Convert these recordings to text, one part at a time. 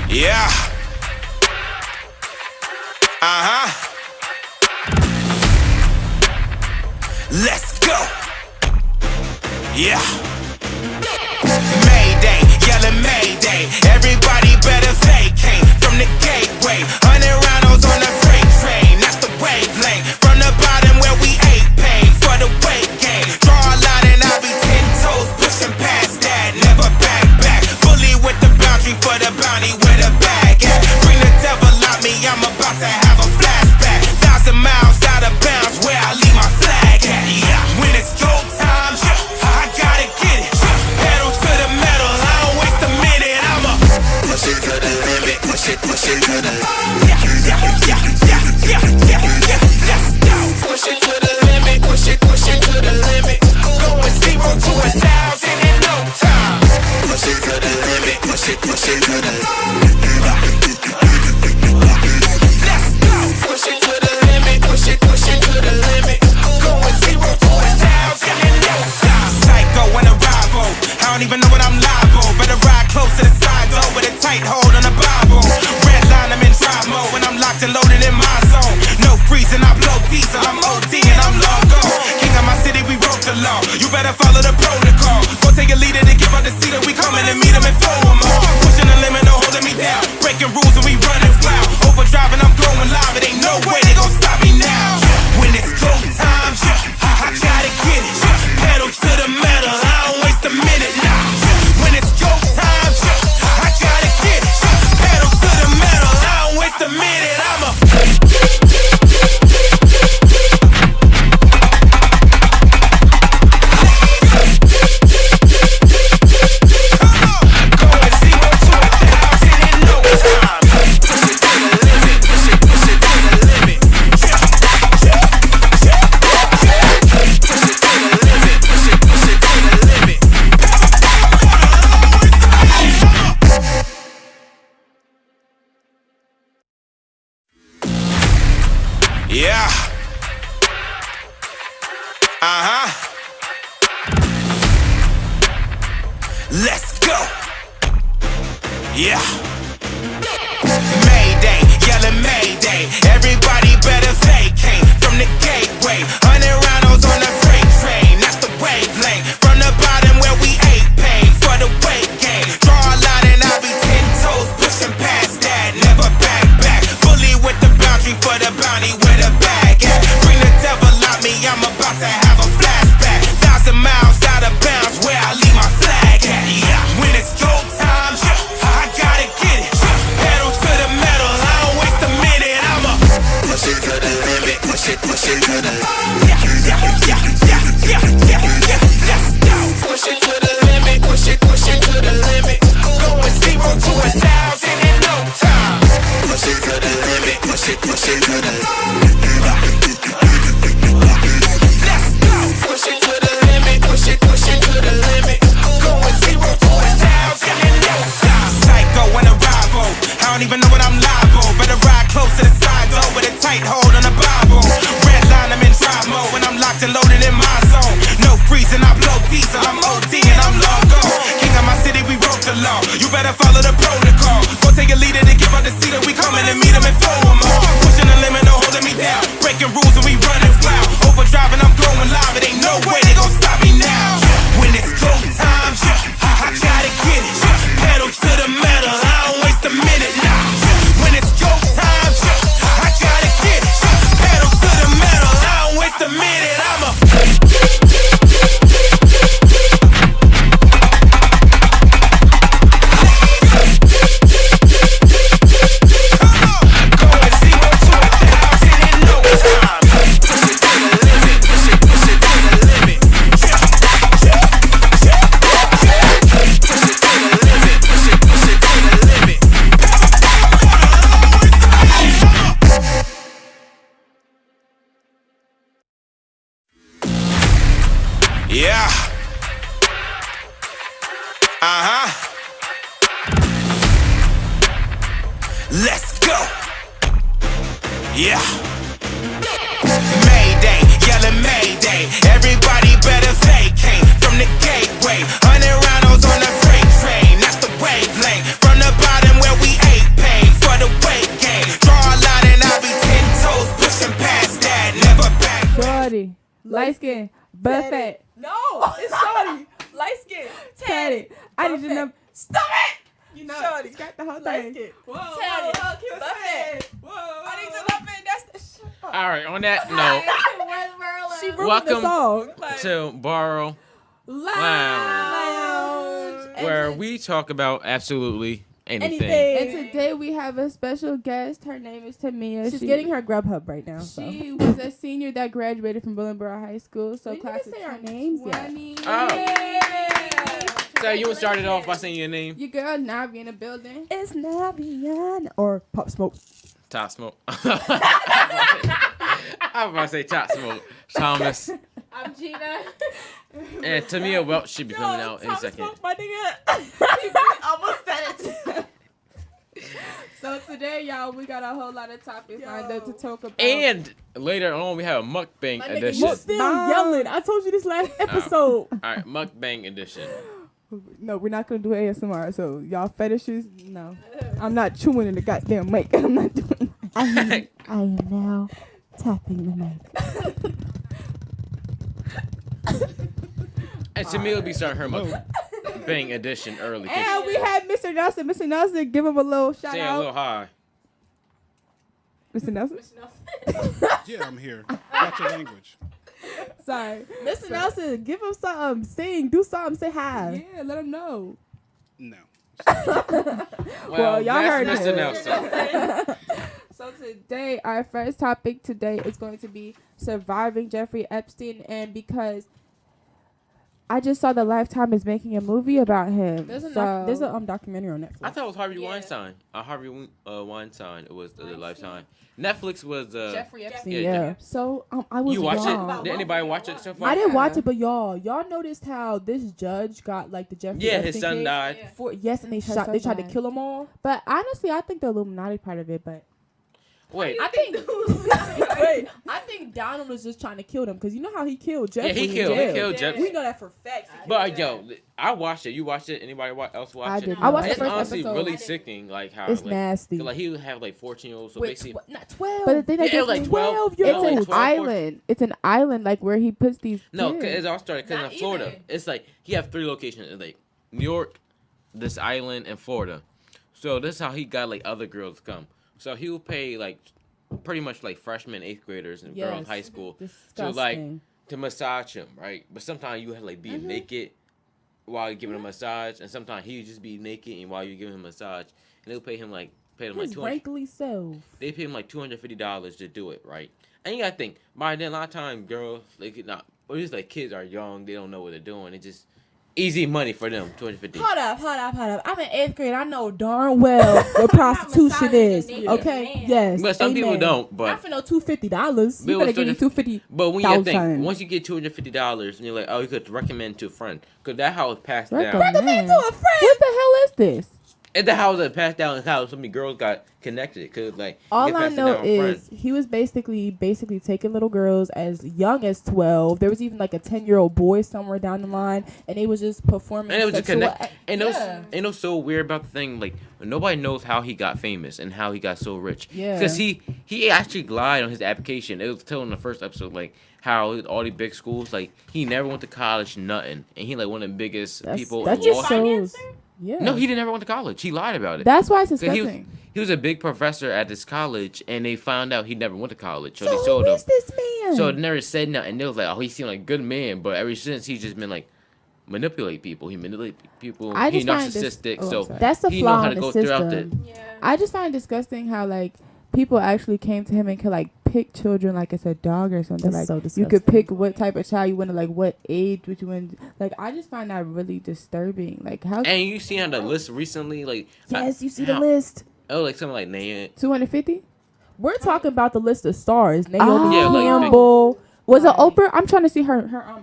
Yeah. Let's go. Yeah. Mayday, yelling Mayday. Everybody better vacate from the gateway. 100 roundos on the freight train. That's the wavelength. From the bottom where we ate pain for the weight gain. Draw a line and I'll be 10 toes pushing past that. Never back. Bully with the boundary for the bounty where the bag at. Bring the devil out me, I'm about to have a flashback. 1,000 miles out of bounds where I leave my flag at. Yeah. When it's go time, I gotta get it. Pedal to the metal, I don't waste a minute. I'ma push it to the limit, push it to the yeah. Let's go. Push it to the limit, push it to the limit. Going 0 to 1,000 in no time. Push it to the limit, push it to the let's go. Push it to the limit, push it to the limit. Going 0 to 1,000 in no time. Psycho and a rival, I don't even know what I'm liable. Better ride close to the side though with a tight hold on the Bible. Red line, I'm in drive mode when I'm locked and loaded in my zone. No freezing, I blow diesel, I'm OD and I'm long gone. King of my city, we wrote the law. You better follow the protocol. Go take a leader to give up the seat that we coming and meet them and throw them all. Pushing the limit, no holding me down. Breaking rules and we running wild. Overdriving, I'm going live. It ain't no way they gon' stop me now. When it's go time, I gotta get it. Pedal to the metal, I don't waste a minute now. When it's go time, I gotta get it. Pedal to the metal, I don't waste a minute. I'ma yeah. Let's go. Yeah. Mayday, yelling Mayday. Everybody better vacate from the gateway. 100 roundos on the freight train. That's the wavelength. From the bottom where we ate pain for the weight gain. Draw a line and I'll be 10 toes pushing past that. Never back. Bully with the boundary for the bounty where the bag at. Bring the devil out me, I'm about to have a flashback. 1,000 miles out of bounds where I leave my flag at. Yeah. When it's go time, I gotta get it. Pedal to the metal, I don't waste a minute. I'ma push it to the limit, push it to the yeah. Let's go. Push it to the limit, push it to the limit. Going 0 to 1,000 in no time. Push it to the limit, push it to the let's go. Push it to the limit, push it to the limit. Going 0 to 1,000 in no time. Psycho and a rival, I don't even know what I'm liable. Better ride close to the side though with a tight hold on the Bible. Red line, I'm in drive mode when I'm locked and loaded in my zone. No freezing, I blow diesel, I'm OD and I'm long gone. King of my city, we wrote the law. You better follow the protocol. Go take a leader to give up the seat that we coming and meet them and throw them all. Pushing the limit, no holding me down. Breaking rules and we running wild. Overdriving, I'm going live. It ain't no way they gon' stop me now. When it's go time, I gotta get it. Pedal to the metal, I don't waste a minute now. When it's go time, I gotta get it. Pedal to the metal, I don't waste a minute. I'ma yeah. Let's go. Yeah. Mayday, yelling Mayday. Everybody better vacate from the gateway. 100 roundos on the freight train. That's the wavelength. From the bottom where we ate light skin, butt fat. No, it's shorty. Light skin, tatted. I need to know. Stop it. You know, Shorty. got the whole Light thing. skin. Whoa, Tatted. whoa, Butt fat. I need to love it. That's the All right, on that note, She ruined the welcome song. to Borrow Lounge, where we talk about absolutely anything. And today we have a special guest. Her name is Tamia. She's getting her Grubhub right now. So. She was a senior that graduated from Willenboro High School. So We class didn't of say our names yet. 2020. Oh. Yeah. So you started off by saying your name? Your girl Navi in the building. It's Navian or Pop Smoke. Top Smoke. I was about to say Top Smoke. Thomas. I'm Gina. And Tamia Welch should be coming out in a second. Smoke, my nigga. Almost said it. So today, y'all, we got a whole lot of topics lined up to talk about. And later on, we have a mukbang edition. You still yelling. I told you this last episode. All right, mukbang edition. No, we're not gonna do ASMR. So y'all fetishes, no. I'm not chewing in the goddamn mic. I'm not doing that. I am now tapping the mic. And Tamia will be starting her mukbang edition early. And we had Mr. Nelson. Mr. Nelson, give him a little shout Say a out. little hi. Mr. Nelson. Yeah, I'm here. Watch your language. Sorry. Mr. Nelson, give him something. Sing. Do something. Say hi. Yeah, let him know. No. Well, y'all heard Mr. it. Nelson. So today, our first topic today is going to be surviving Jeffrey Epstein, and because I just saw that Lifetime is making a movie about him. There's a so documentary on Netflix. I thought it was Harvey Weinstein. Harvey Weinstein. It was the Lifetime. Netflix was Jeffrey Epstein. Yeah. So I was You watch wrong. it? Did anybody watch it so far? I didn't watch it, but y'all noticed how this judge got like the Jeffrey Yeah, Epstein his son case? died. Yes, and they son tried to died. kill them all. but honestly, I think the Illuminati part of it, but Wait. I think Donald was just trying to kill them because you know how he killed Jeffrey. Yeah, he in killed jail. Jeffrey. We know that for facts. But yo, I watched it. You watched it? Anybody else watch I it? did. I watched the It's first honestly episode. really sickening, like how It's like, nasty. like he would have like 14-year-olds. So Wait, basically, not 12. but the thing that yeah, gets like me- 12. years it's old. an like 12, island. It's an island like where he puts these. No, kids. it all started because Not in Florida, even. it's like he have 3 locations, it's like New York, this island, and Florida. So this is how he got like other girls to come. So he would pay like pretty much like freshmen, 8th graders, and girls in high school Disgusting. to massage him, right? But sometimes you have like be naked while you're giving him a massage, and sometimes he would just be naked and while you're giving him a massage, and they'll pay him like His $200. wrinkly self. They pay him like $250 to do it, right? And you gotta think by then a lot of times girls like not or just like kids are young, they don't know what they're doing. It's just easy money for them, $250. Hold up. I'm in 8th grade. I know darn well what prostitution is. Okay? Yes. But some people Amen. don't. I But finna know $250. Bill You better was give me $250. but when you think $1,000. once you get $250 and you're like, oh, you could recommend to a friend, because that how it's passed down. Recommend. To a friend. What the hell is this? It's the how it's passed down. It's how so many girls got connected. Cause like All it I passed it know down is friends. he was basically taking little girls as young as 12. There was even like a 10-year-old boy somewhere down the line, and they was just performing. And it was just sexual connect. And it was so weird about the thing. Like nobody knows how he got famous and how he got so rich. Yeah. Because he actually lied on his application. It was telling in the first episode like how all the big schools like he never went to college, nothing, and he like one of the biggest people. That in just Wall Street. shows. Yeah. No, he didn't ever went to college. He lied about it. That's why it's 'Cause disgusting. he was a big professor at this college, and they found out he never went to college. So, So they who told him. is this man? So they never said nothing. And they was like, oh, he seemed like a good man. But ever since, he's just been like manipulate people. He manipulate people. I He's just find this- narcissistic. oh, so sorry. that's the he flaw know how in to the go throughout system. I just find it disgusting how like people actually came to him and could like pick children like it's a dog or something. That's Like so you could disgusting. pick what type of child you want, like what age would you want. Like I just find that really disturbing. Like how And you see on the list recently, like Yes, you see the how- list. Oh, like something like Nan. 250? We're talking about the list of stars. Naomi Yeah, like Campbell. Was it Oprah? I'm trying to see her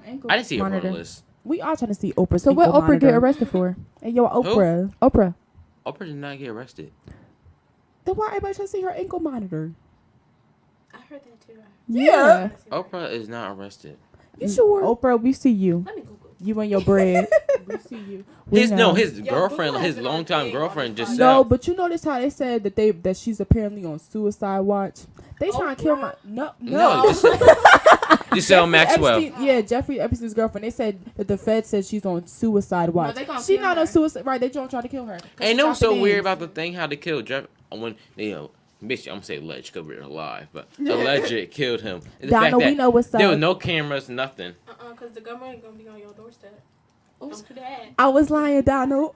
ankle. I didn't see her on monitor. the list. We all trying to see Oprah. So what Oprah get arrested for? Hey, yo, Oprah. Oprah. Oprah did not get arrested. Then why everybody trying to see her ankle monitor? I heard that too. Yeah. Oprah is not arrested. You sure? Oprah, we see you. Let me Google. You and your bread. we see you. We His know. his Yo, girlfriend, Google his has been on longtime thing girlfriend on just the said. No, but you notice how they said that she's apparently on suicide watch. They trying to kill my No, this is, Giselle Maxwell. Jeffrey Epstein's girlfriend. They said that the Fed said she's on suicide watch. they gonna She kill not her. on suicide. Right? They don't try to kill her. And it was so weird about the thing how they killed Jeff when basically I'm gonna say alleged because we're alive, but alleged killed him. And the Donna, fact that we know what's up. there were no cameras, nothing. Because the government gonna be on your doorstep. Don't do that. I was lying, Donald.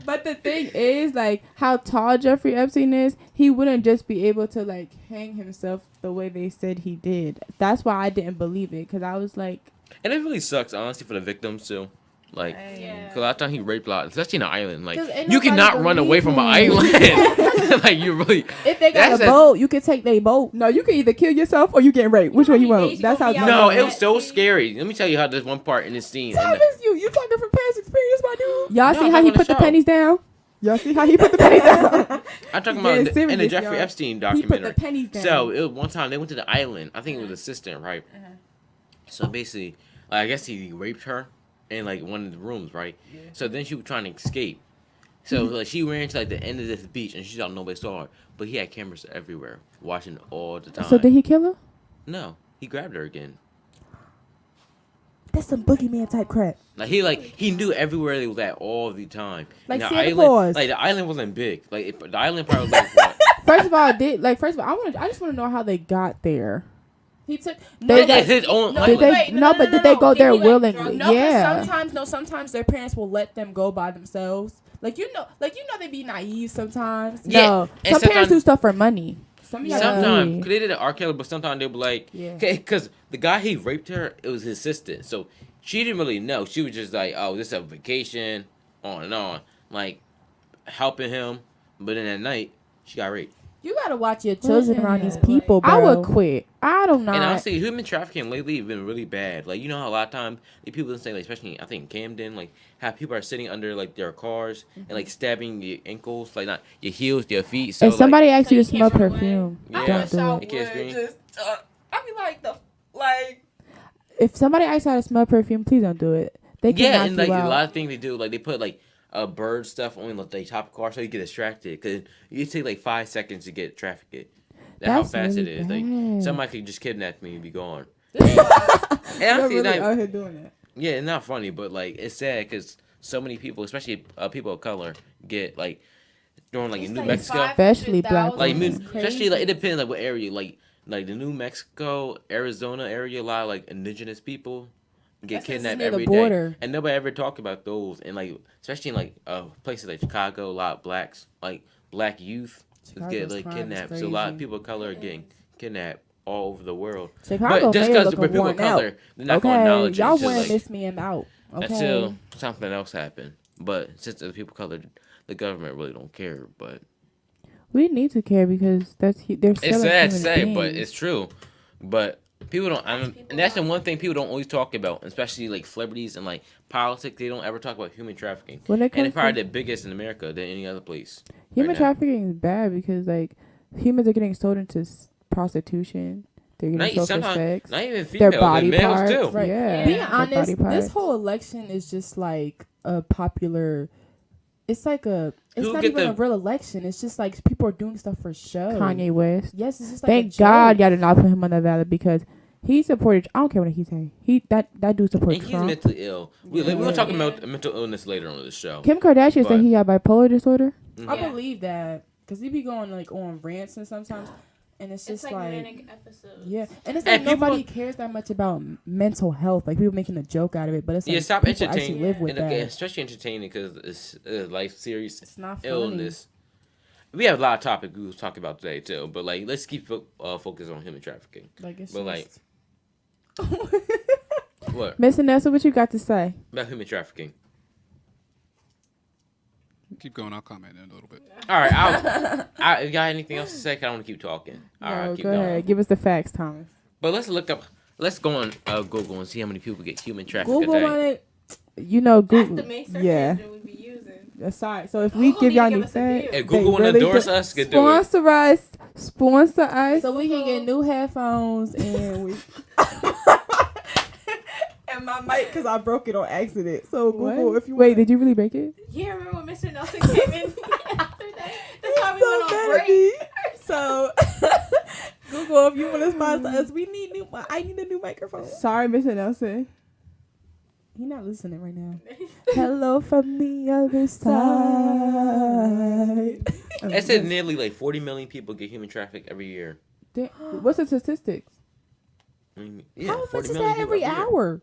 But the thing is, like, how tall Jeffrey Epstein is, he wouldn't just be able to, like, hang himself the way they said he did. That's why I didn't believe it, because I was like... And it really sucks, honestly, for the victims, too. Like, Yeah. because a lot of times he raped a lot, especially in an island. Like, 'Cause ain't you cannot nobody run away from an believe island. Like, you really... If they got That's a a- boat, you can take their boat. No, you can either kill yourself or you get raped. Which one you how many want? days you That's how... gonna be out No, there? it was so scary. Let me tell you how there's one part in this scene. and Thomas, you talking from past experience, my dude? Y'all No, see I'm how he on the put the show. pennies down? Y'all see how he put the pennies down? I'm talking Getting about in the serious, Jeffrey y'all. Epstein He documentary. put the pennies down. So it was one time they went to the island. I think it was assistant, right? So basically, I guess he raped her in like one of the rooms, right? So then she was trying to escape. So like she ran to like the end of this beach and she thought nobody saw her, but he had cameras everywhere watching all the time. So did he kill her? No, he grabbed her again. That's some boogeyman type crap. Like he knew everywhere they was at all the time. Like And the Santa island, Claus. like the island wasn't big. Like the island probably was like what? First of all, I just want to know how they got there. He took. They It's his own No, Did island. they? wait, No, but did they go He there like willingly? No, Yeah. sometimes their parents will let them go by themselves. Like you know, they be naive sometimes. Yeah, No, and some parents sometimes- do stuff for money. Sometimes, Yeah. cause they did an R. Kelly, but sometimes they be like, Yeah. because the guy he raped her, it was his sister, so she didn't really know. She was just like, oh, this is a vacation, on and on, like helping him. But then at night, she got raped. You gotta watch your children around these people, bro. I would quit. I don't know. And honestly, human trafficking lately has been really bad. Like, you know how a lot of times the people say, like, especially I think in Camden, like how people are sitting under like their cars and like stabbing your ankles, like not your heels, your feet. So if somebody asks you to So you smell can't run away. perfume, Yeah. don't do it. It can't scream. I be like If somebody asks you how to smell perfume, please don't do it. They can yeah, knock and like you a out. lot of things they do, like they put like bird stuff on like the top of the car so you get distracted because you take like 5 seconds to get trafficked. That's how That's fast really it is. bad. Like somebody could just kidnap me and be gone. And honestly, really like, out here doing that. yeah, it's not funny, but like it's sad because so many people, especially people of color, get like during like in New Mexico, Especially black like women. especially like it depends like what area, like the New Mexico, Arizona area, a lot of like indigenous people get That's 'cause it's kidnapped near the every day, border. and nobody ever talk about those. And like especially in like places like Chicago, a lot of blacks, like black youth, get Chicago's like crime is kidnapped. So a lot of crazy. people of color are getting kidnapped all over the world. Chicago But just mayor because we're looking people of worn out. color, they're not gonna acknowledge it. y'all It's just, wearing like, this man out. Okay. until something else happened. But since the people of color, the government really don't care. But We need to care because they're it's selling sad to human say, beings. but it's true. But people don't, and that's the one thing people don't always talk about, especially like celebrities and like politics. They don't ever talk about human trafficking, When it and comes it's probably to the biggest in America than any other place. human right now. trafficking is bad because like humans are getting sold into prostitution. They're Not, getting sold for sometimes, sex. not even Their females, body males parts. too. Right. Yeah. Being their honest, body this parts. whole election is just like a popular. It's like a. It's Who not get even the- a real election. It's just like people are doing stuff for show. Kanye West. Yes, it's just like. Thank a God joke. y'all did not put him on the ballot because he supported. I don't care what he say. That dude supported And he's Trump. mentally ill. We'll Yeah. talk about mental illness later on the show. Kim Kardashian But- said he had bipolar disorder. I Yeah. believe that because he be going like on rants and sometimes, and it's It's just like manic episodes. yeah, and it's And like people- nobody cares that much about mental health. Like people making a joke out of it, but it's like Yeah, stop people actually entertaining. live with And that. again, especially entertaining because it's life serious It's not funny. illness. We have a lot of topics we will talk about today too, but like let's keep focused on human trafficking. Like it's But, like, just- What Miss Nessa, what you got to say? about human trafficking? Keep going. I'll comment in a little bit. All right, you got anything else to say? 'Cause I want to keep talking. All right, No, keep go going. ahead. Give us the facts, Thomas. But let's look up. Let's go on Google and see how many people get human trafficked Google a day. on it. You know, That's Google. the main search Yeah. engine we be using. Sorry. So if we Google give need y'all to give any us a facts, deal. If Google want to really endorse do- us, could do it. sponsor us. Sponsor us. So we can get new headphones and we. And my mic, because I broke it on accident. So Google, What? if you Wait, wanna- did you really break it? Yeah, remember when Mr. Nelson came in after that? That's why we so went on mad at break. me. So Google, if you want to sponsor us. We need new. I need a new microphone. Sorry, Mr. Nelson. He not listening right now. Hello from the other side. It said nearly like 40 million people get human trafficked every year. What's the statistics? I mean, yeah, How much 40 is million that every people hour?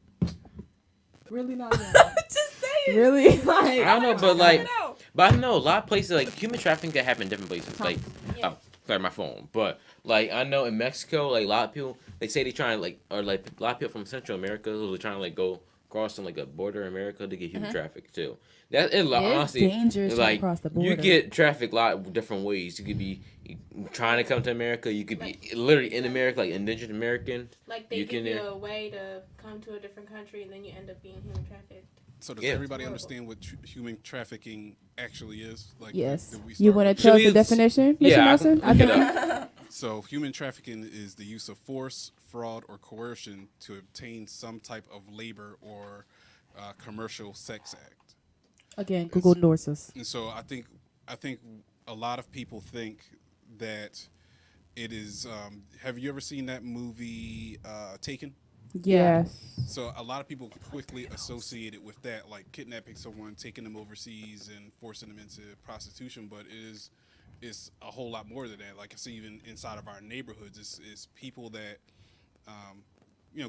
Really not. Just saying. Really? Like, I don't know, but like, but I know a lot of places like human trafficking can happen in different places. Like, oh, sorry, my phone. But like, I know in Mexico, like a lot of people, they say they trying like, or like a lot of people from Central America who are trying to like go crossing like a border in America to get human trafficked too. That is honestly dangerous like to cross the border. you get trafficked a lot of different ways. You could be trying to come to America. You could be literally in America, like indigent American. Like they give you a way to come to a different country and then you end up being human trafficked. So does everybody understand what human trafficking actually is? Like, yes. did we you start want to with- tell us the definition, Mr. Yeah, Nelson? I think So human trafficking is the use of force, fraud, or coercion to obtain some type of labor or commercial sex act. Again, Google endorses. And so I think a lot of people think that it is. Have you ever seen that movie Taken? Yes. So a lot of people quickly associate it with that, like kidnapping someone, taking them overseas, and forcing them into prostitution. But it's a whole lot more than that. Like I see, even inside of our neighborhoods, it's people that,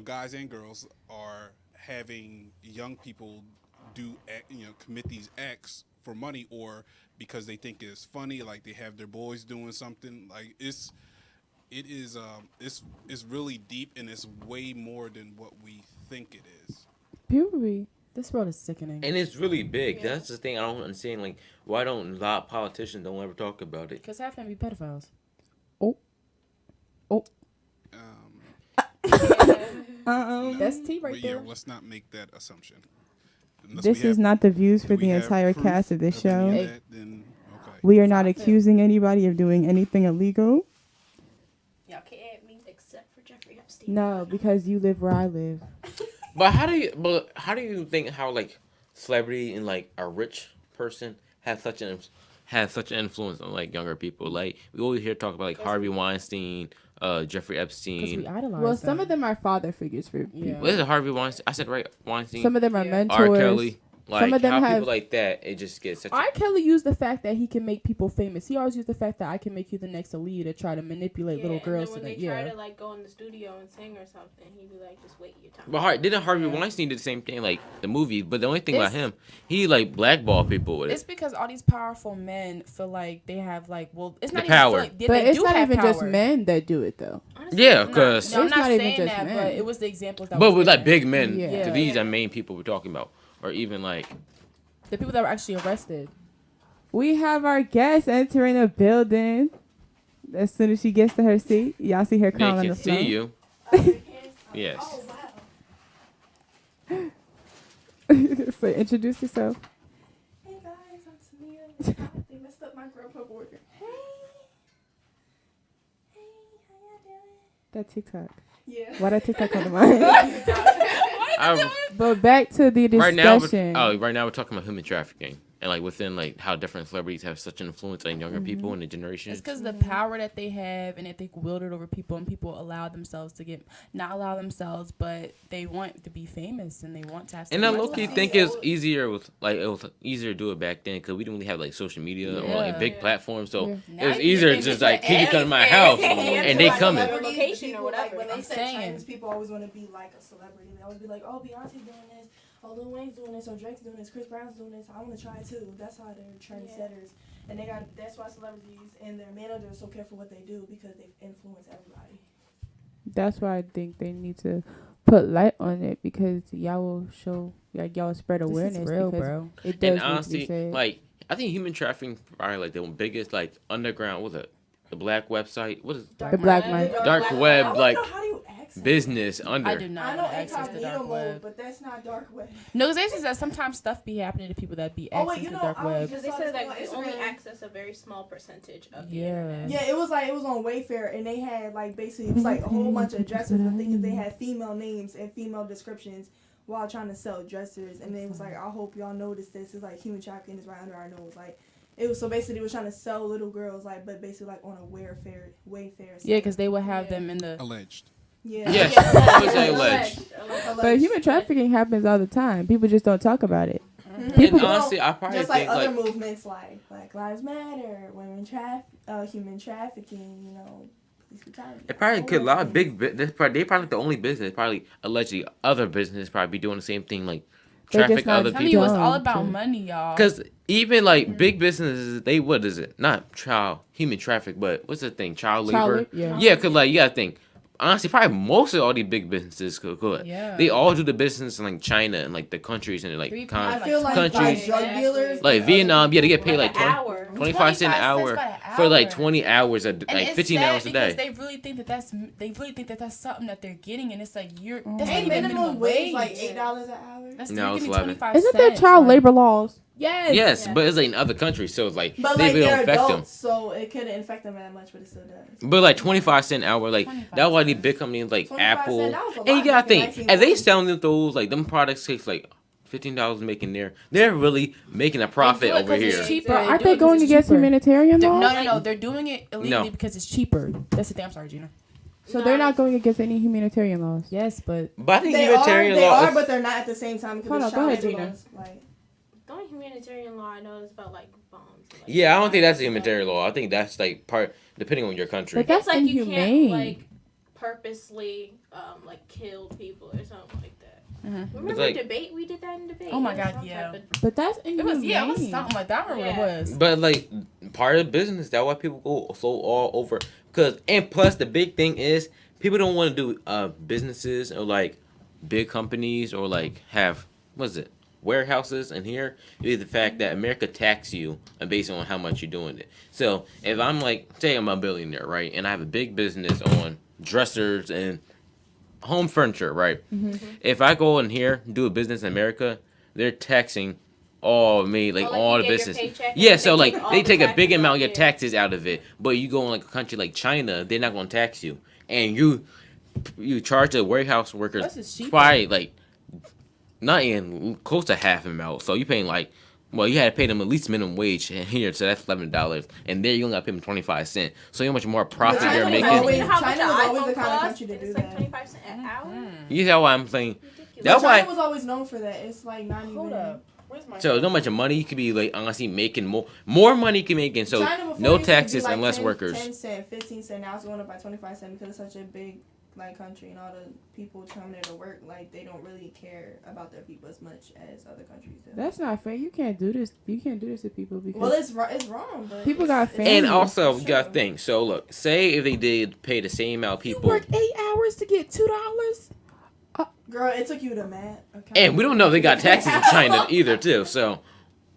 guys and girls are having young people commit these acts for money or because they think it's funny, like they have their boys doing something. Like it's really deep and it's way more than what we think it is. Puberty. This world is sickening. And it's really big. Yeah. That's the thing I don't understand. Like, why don't a lot of politicians don't ever talk about it? Because half of them be pedophiles. That's T right there. Yeah, let's not make that assumption. Unless This is not the views for the entire cast of this show. That, then, okay. We are not accusing anybody of doing anything illegal. Y'all can't add me except for Jeffrey Epstein. No, because you live where I live. But how do you think how like celebrity and like a rich person has such an influence on like younger people? Like we always hear talk about like Harvey Weinstein, Jeffrey Because Epstein. we idolize Well, some them. of them are father figures for people. What is it, Harvey Weinstein? I said right, Weinstein. Some of them are mentors. R. Kelly. Like Some of them how have- people like that, it just gets such. R. Kelly used the fact that he can make people famous. He always used the fact that I can make you the next Aaliyah to try to manipulate little girls. And then when to they try to like go in the studio and sing or something, he'd be like, "Just wait your time." But didn't Harvey Weinstein do the same thing, like the movie? But the only thing about him, he like blackballed people with It's it. because all these powerful men feel like they have like, well, it's The not power. even like, But they it's do not have even just power. men that do it, though. Honestly, Yeah, I'm because No, I'm It's not not even saying just that, men. but it was the examples that. but was with like given. big men, Yeah. to these are main people we're talking about, or even like The people that were actually arrested. We have our guest entering the building. As soon as she gets to her seat, y'all see her they crawling on can the floor. see you. Yes. So introduce yourself. Hey guys, I'm Samia. They messed up my Grubhub order. Hey, how y'all doing? That TikTok. Yeah. Why that TikTok on the mind? But back to the Right now, discussion. right now we're talking about human trafficking and like within like how different celebrities have such an influence on younger people in the generation. It's because the power that they have and that they wield it over people, and people allow themselves to but they want to be famous and they want to have. And I much low key power. think it's easier with like it was easier to do it back then because we didn't really have like social media or like big platforms, so it Now was you easier can to just get like can you come to my house and they coming. Whatever location or whatever. When I'm they set saying. trends, people always want to be like a celebrity. They always be like, "Oh, Beyonce doing this, oh, Lil Wayne's doing this, or Drake's doing this, Chris Brown's doing this. I want to try it too." That's how they're trendsetters, and that's why celebrities and their managers are so careful what they do because they influence everybody. That's why I think they need to put light on it because y'all will show, like y'all will spread This is awareness real, because bro. it does And need to be honestly, said. like I think human trafficking probably like the biggest like underground the black website the black man. dark web I like wanna know how do you access business I under. do I not know want access to incognito dark mode, web. but that's not dark web. No, because it's that sometimes stuff be happening to people that be Oh, accessing wait, you the know, dark I was web. just- They said like on you only Instagram. access a very small percentage of the Yeah. internet. Yeah, it was on Wayfair, and they had like basically it was like a whole bunch of dressers. I think they had female names and female descriptions while trying to sell dressers, and then it was like, I hope y'all notice this. It's like human trafficking is right under our nose. Like it was so basically they was trying to sell little girls but basically like on a Wayfair. Yeah, because they would have them in the. Alleged. Yeah. Yes, Yeah. I would say alleged. But human trafficking happens all the time. People just don't talk about it. Mhm. People And honestly, I probably just like think other like movements like Black Lives Matter, human trafficking, you know, police brutality. it probably all could a those lot of things. big. They probably the only business. Probably allegedly other business probably be doing the same thing like They just traffic not other Tell you, people. it's all Dumb, about too. money, y'all. Because even like big businesses, they what is it? Not child human traffic, but what's the thing? Child labor. Yeah. Yeah, cause like you gotta think. Honestly, probably most of all these big businesses could. Yeah. They all do the business in like China and like the countries and like Three I Like feel like countries. drug dealers, like Vietnam. Yeah, they get paid Like like an 20, hour. 25 cents an hour for like 20 hours a And like it's 15 sad hours a because day. they really think that's something that they're getting, and it's like that's not ain't even minimum wage like $8 an hour. That's No, it's you're getting 11. 25 Isn't there cents, child like- labor laws? Yes. Yes, Yeah. but it's like in other countries, so it's like But they like really they're don't affect them. adults, so it couldn't affect them that much, but it still does. But like 25 cents an hour, like 25 that's why these big companies like 25 cents, Apple, that was a and you lot gotta back in think, if they 1990. selling them those like them products takes like $15 making there, they're really making a profit do it over 'cause it's here. cheaper. But They aren't do it they 'cause going it's against cheaper. humanitarian No, laws? no, they're doing it illegally because it's cheaper. That's the thing. I'm sorry, Gina. So they're not going against any humanitarian laws. Yes, but But I think They humanitarian are, law. but they're not at the same time. Hold Because on, go ahead, child Gina. labor laws, like, The only humanitarian law I know is about like bombs. Like, Yeah, I don't think that's a humanitarian law. I think that's like part depending on your country. But that's It's like you inhumane. can't like purposely like kill people or something like that. Remember like- debate? We did that in debate. Oh my It was God, some yeah. type But that's it inhumane. was it was something like that. I don't remember what it was. But like part of the business, that's why people go so all over. Cause and plus the big thing is people don't want to do businesses or like big companies or like have what's it warehouses in here. Is the fact that America tax you based on how much you're doing it. So if I'm like say I'm a billionaire, right, and I have a big business on dressers and home furniture, right? If I go in here and do a business in America, they're taxing all me like Oh, like all you the get your business. paycheck and Yeah, they so take like all they the take a big taxes amount off of your you. taxes out of it, but you go in like a country like China, they're not gonna tax you, and you charge the warehouse workers Plus it's cheaper. probably like not even close to half amount. So you paying like. Well, you had to pay them at least minimum wage here, so that's $11, and there you only got to pay them 25 cents. So how much more profit China they're was making? always- You know how much China an was always iPhone the kind of costs? country to do It's like that. 25 cents an hour. You know what I'm saying? Ridiculous. That's China why. was always known for that. It's like not Hold even. up. Where's my So no much of money you could be like honestly making more money you can make, and so China before no used to be taxes like and less 10 workers. 10 cent, 15 cent. Now it's going up by 25 cents because it's such a big like country and all the people coming there to work. Like they don't really care about their people as much as other countries do. That's not fair. You can't do this. You can't do this to people because Well, it's wrong, but People got it's- family. And also, Sure. you gotta think. So look, say if they did pay the same amount of people, 8 hours to get $2. Girl, it took you to math. and we don't know if they got taxes in China either too. So,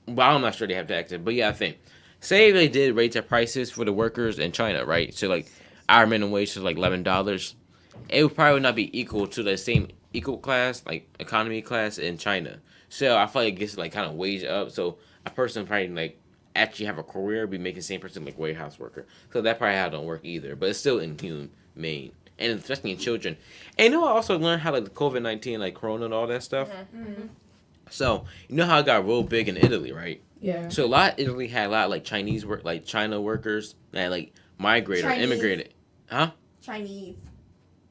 well, I'm not sure they have taxes, but yeah, I think. Say if they did raise their prices for the workers in China, right? So like, our minimum wage is like $11. It would probably not be equal to the same equal class, like economy class in China. So I feel like it gets like kind of wage up. So a person probably like actually have a career, be making the same person like warehouse worker. So that probably how it don't work either. But it's still inhumane, and especially in children. And you know, I also learned how like the COVID-19, like Corona and all that stuff. So you know how it got real big in Italy, right? Yeah. So a lot of Italy had a lot of like Chinese work, like China workers that like migrated or Chinese. immigrated. Huh? Chinese.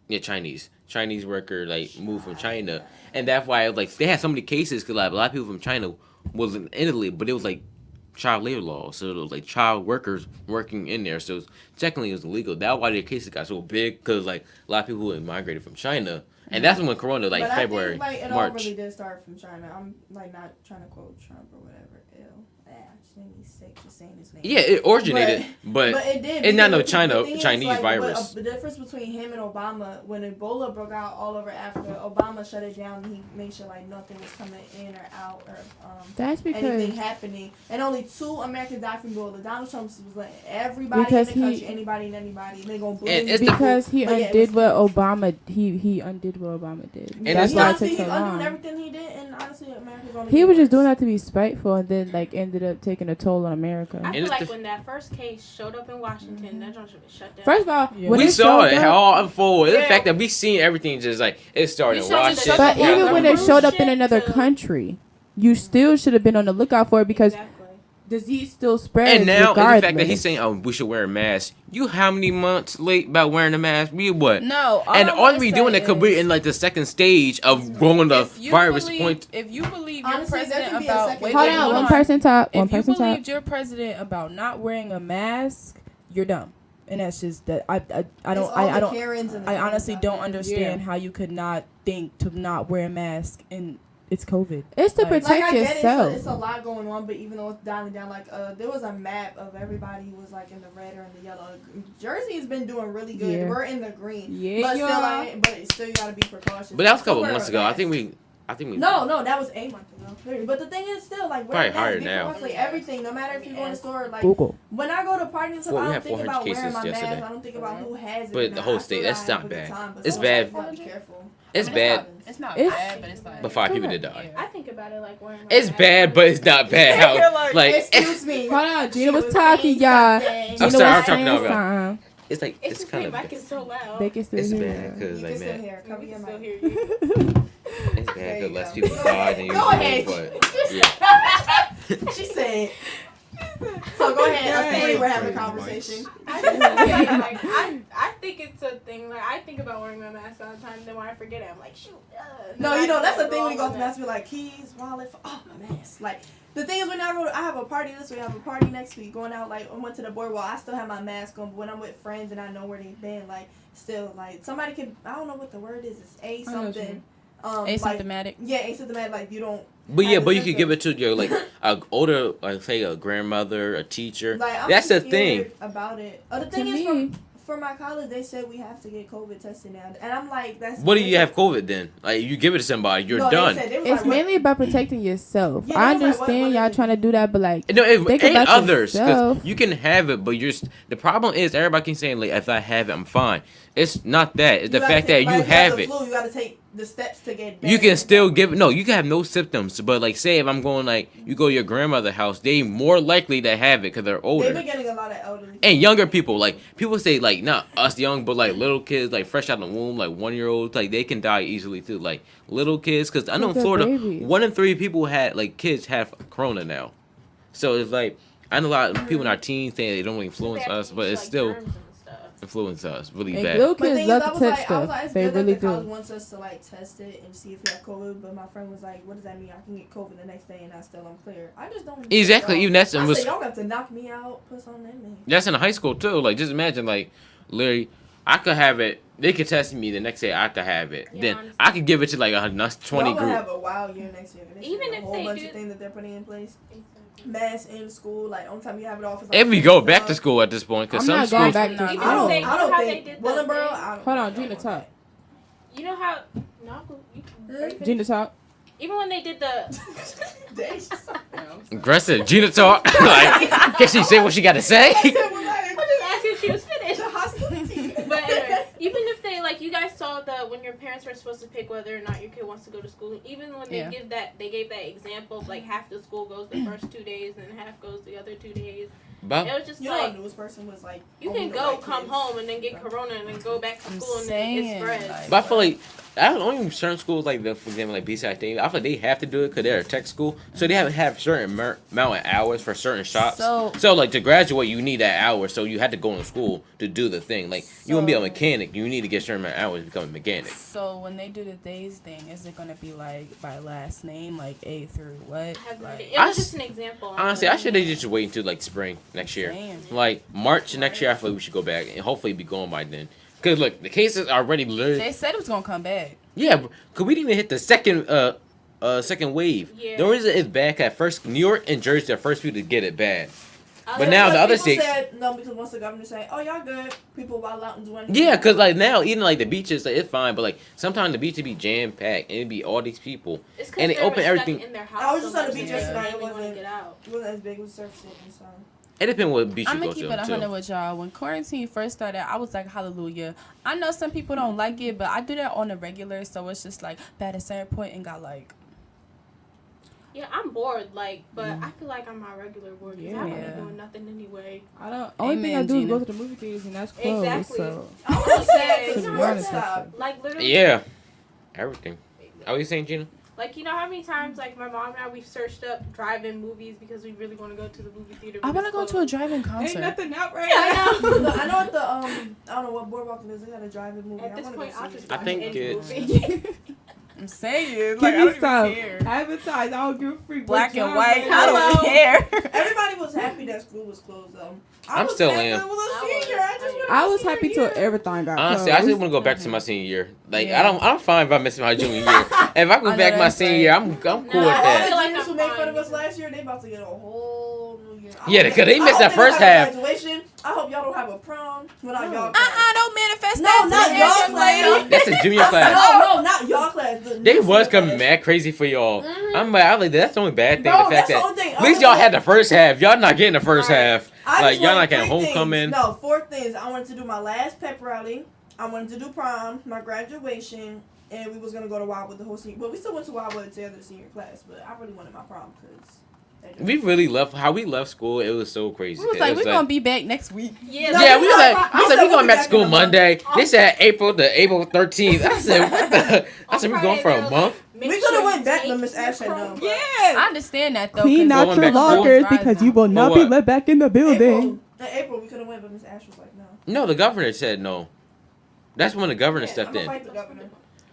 Yeah, Chinese worker like moved from China, and that's why like they had so many cases because like a lot of people from China was in Italy, but it was like child labor law, so it was like child workers working in there, so it was, technically it was illegal. That's why their cases got so big because like a lot of people who immigrated from China, and that's when Corona like But February, I think, like, it March. all really did start from China. I'm like not trying to quote Trump or whatever. Ew. Just made me sick just saying his name. Yeah, it originated, but it did. it's not no because the thing is, Chinese like, virus. The difference between him and Obama, when Ebola broke out all over Africa, Obama shut it down. And he made sure like nothing was coming in or out or That's because anything happening. And only 2 Americans died from Ebola. Donald Trump was letting everybody Because in the he- country, anybody and anybody, they gonna blame. And it's him. because he But yeah, undid it what Obama he undid what Obama did. And That's it's why not- it took he's so undoing long. everything he did, and honestly, America's only. He was just doing worse. that to be spiteful, and then like ended up taking a toll on America. I feel it's like the- when that first case showed up in Washington, that joint should be shut down. First of all, Yeah. when We it saw showed it up- all unfold. The Yeah. fact that we seen everything just like it started We in showed you the Washington. But Yeah, even when it cruise showed up in ship another to- country, you still should have been on the lookout for it because Exactly. disease still spreads. And now, regardless. the fact that he's saying, "Oh, we should wear a mask." You how many months late about wearing a mask? We what? No, And all we doing that because we're in like the second stage of growing the virus point. If you believe your Honestly, that president could be a about second- hold on, one person talk. One If you person talk. believed your president about not wearing a mask, you're dumb. And that's just that I honestly don't understand how you could not think to not wear a mask and it's COVID. It's to Like- protect I get yourself. it's a lot going on, but even though it's dialing down, like there was a map of everybody who was like in the red or in the yellow. Jersey's been doing really good. Yeah. We're in the green, Yeah, but you still, are. you gotta be precautious. But that was a couple Wear months a ago. I mask. think we. No, that was a month ago. But the thing is, still, like, Probably wear a higher mask, be now. precautious, like, everything, no matter if you go in the store, like, Google. when I go to parties and stuff, We I had don't think 400 about wearing cases my yesterday. mask. I don't think about who has it. But and the I whole feel state, like that's I have not a good bad. time, but It's sometimes bad. you gotta be careful. It's bad. It's not It's- bad, but it's like. But 5 people did die. I think about it like wearing. It's bad, but it's not bad. How like Excuse me. Hold on, Gina She was was talking, saying y'all. something. Gina I'm sorry, I'm was talking saying about- something. it's like It's it's just kind my of mic is so loud. They can still it's hear bad you. because You like can still man, hear. We Cover can your still mic. hear you. it's bad There because you less go. people died than Go ahead. usual. But yeah, She said. So go ahead. Go I think ahead. we're having a conversation. I just like I think it's a thing. Like I think about wearing my mask all the time. Then when I forget it, I'm like, shoot. No, Then you know I that's the go thing when you go with to that. mask, be like keys, wallet, oh my mask. Like the thing is when I have a party this week, I have a party next week, going out like I went to the boardwalk. I still have my mask on, but when I'm with friends and I know where they've been, like still like somebody can I don't know what the word is. It's a I know what you something. mean. Like, Asymptomatic. yeah, asymptomatic. Like you don't. but have the but you could give it symptoms. to your like a older, like say a grandmother, a teacher. Like, I'm That's the scared thing. about it. The To thing is, me, for my college, they said we have to get COVID tested now, and I'm like, that's. What do you have COVID then? Like you give it to somebody, you're No, done. They said, they was it's like, what- mainly about protecting yourself. Yeah, I they was like, what understand y'all is it? trying to do that, but like, No, it think ain't about others yourself. because you can have it, but the problem is everybody can say like if I have it, I'm fine. It's not that. It's the gotta fact take- that like, you if have have the it. Flu, you gotta take the steps to get better. You can still give no. You can have no symptoms, but like say if I'm going like you go to your grandmother's house, they more likely to have it because they're They've older. been getting a lot of elderly. And younger people, like people say, like not us young, but like little kids, like fresh out of the womb, like 1-year-olds, like they can die easily too. Like little kids, because I know in They're Florida, babies. 1 in 3 people had like kids have corona now. So it's like I know a lot of people in our teens saying they don't influence us, but it's still influence us really and bad. little But kids thing love is, to I was touch like, stuff. it's They good really that the college do. wants us to like test it and see if you have COVID. But my friend was like, "What does that mean? I can get COVID the next day and I still am clear." I just don't. Exactly, Y'all. even that's I was said, y'all got to knock me out, put something in me. that's in high school too. Like just imagine like literally. I could have it. They could test me the next day. I could have it. Yeah, then honestly. I could give it to like a 20 Y'all gonna group. have a wild year next year. This Even year, if a whole they bunch do- of things that they're putting in place. Mass in school, like on time you have it off. If we go back to school at this point, because I'm some not going schools. back to Even I don't, if they- school. I don't how they think did the Willenboro. thing- I don't Hold on, think Gina, I talk. You know how? No, you can. Gina, talk. Even when they did the. Dang, she's so- Aggressive. Gina talk. Like, can she say what she got to say? I just asked if she was finished. The hostility. But anyway, even if they like, you guys saw the when your parents were supposed to pick whether or not your kid wants to go to school. Even when they Yeah. gave that example, of, like half the school goes the first 2 days and half goes the other 2 days. But It was just You know, like a news person was like, you only can the go, white come kids. home, and then get corona, and then go back to I'm school, and then it saying, spreads. like- I feel like I don't know certain schools like the, for example like B-side thing. I feel like they have to do it because they're a tech school, so they have certain amount of hours for certain shops. So like to graduate, you need that hour, so you had to go to school to do the thing. Like you want to be a So- mechanic, you need to get certain amount of hours to become a mechanic. So when they do the days thing, is it gonna be like by last name, like A through what? I have no Like, idea. It I was s- just an example. Honestly, I should just wait until like spring next year, Damn. like March next year. I feel like we should go back and hopefully be going by then. Cause look, the cases are already literally. They said it was gonna come back. Yeah, cause we didn't even hit the second wave. Yeah. The reason it's back at first, New York and Jersey are the first people to get it bad. But Yeah, now the other people states. said, no, because once the governor say, "Oh, y'all good," people wild out and do anything. Yeah, cause like now even like the beaches, like, it's fine, but like sometimes the beaches be jam packed and it'd be all these people. It's 'cause And they they were open stuck everything- in their house I was just so on the much beach that they yesterday. It really wanna wasn't- get out. It wasn't as big. It was surf city, so. It depends what beach I'm you gonna go keep to it 100 too. with y'all. When quarantine first started, I was like, hallelujah. I know some people don't like it, but I do that on a regular, so it's just like at a certain point and got like, Yeah, I'm bored, like, but I feel like I'm my regular bored because I don't Yeah. be doing nothing anyway. I don't. Only thing I Amen, do is Gina. go to the movie theaters, and that's closed. Exactly. So I was gonna say, To it's be work honest with stop. Like, literally. Yeah, everything. Are you saying, Gina? Like, you know how many times, like, my mom and I, we've searched up drive-in movies because we really want to go to the movie theater. I want to go to a drive-in Ain't concert. nothing out right Yeah, I know. Look, I know at the I don't know what boardwalk it is. They got a drive-in movie. At this I wanna point, go I'll see just it. I watch think any it's- movie. I'm saying, Give like, I me don't some. even care. Advertise. I don't give a freak. Black what and genre white, it I is. don't care. Everybody was happy that school was closed though. I'm was still sad in. that it was a I senior. was. I just wanted I to was see happy her till year. everything got Honestly, I just closed. want to go back to my senior year. Like Yeah. I'm fine if I miss my junior year. If I go I know back my that's senior right. year, I'm cool with No, All I that. feel the like juniors I'm who made fun fine of us because- last year, they about to get a whole new year. I Yeah, hope because they missed I that hope first don't have half. Graduation. I hope y'all don't have a prom without y'all. class. Don't manifest No, that. not to the y'all young lady. class. That's a junior class. No, not y'all class. The They next was year coming class. mad crazy for y'all. I'm like, that's the only bad thing. Bro, the that's fact the that only thing. at least y'all had the first half. Y'all not getting the first Right. half. I Like just y'all wanted not getting 3 things. homecoming. No, 4 things. I wanted to do my last pep rally. I wanted to do prom, my graduation, and we was gonna go to Wildwood the whole senior. But we still went to Wildwood together, senior class. But I really wanted my prom because We really left how we left school. It was so crazy. We was It like, we're going to be back next week. Yeah, No, Yeah, we we were not- like, I I said said we we'll going be back to back school in a month. Monday. They said April 13th. I said, what the? I said we going for a month. we could have went back, but Miss Ash said no. I understand that, though. Clean 'cause out Going your back to school? lockers Drives because you now. will not be what? let back in the building. In April, we could have went, but Miss Ash was like, no. No, the governor said no. That's when the governor Yeah, stepped I'm gonna in. fight the governor.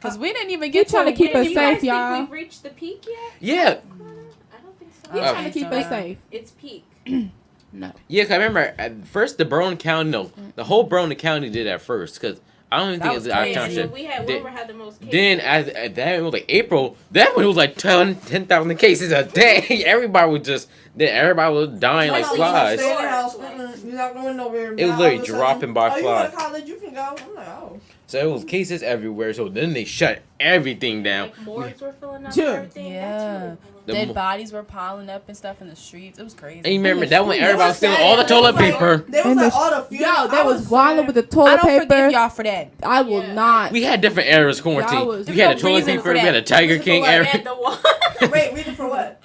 Because we didn't even You get trying to keep Do us you guys safe, think y'all. we've reached the peak yet? Yeah, I don't think so. You Uh, trying to keep us safe. It's peak. No. yeah. 'Cause I remember at first the Brown County, no, the whole Brown County did at first. Because I don't even That think it was was our crazy. township. We had Then- Wilmer had the most cases. Then at that it was like April. That one was like 10,000 cases a day. Everybody was just everybody was dying like No, you flies. Stay in the house. You're not going nowhere. It was Now, literally all of a sudden, dropping by oh, you flies. go to college, you can go. I'm like, oh. So it was cases everywhere. So then they shut everything down. Like morgues were filling up Yeah. and everything. Yeah. That's really The Dead mo- bodies were piling up and stuff in the streets. It was crazy. And you remember that when It everybody was was stealing sad. all the It toilet was like- paper. There was And like the- all the funerals. Yo, there was sad. walling with the I toilet don't forgive paper. y'all for that. I will Yeah. not. We had different eras of Y'all quarantine. was- We had a There's no toilet reason paper. for We that. had a Tiger Reason for King what? era. And the one. Wait, reason for what?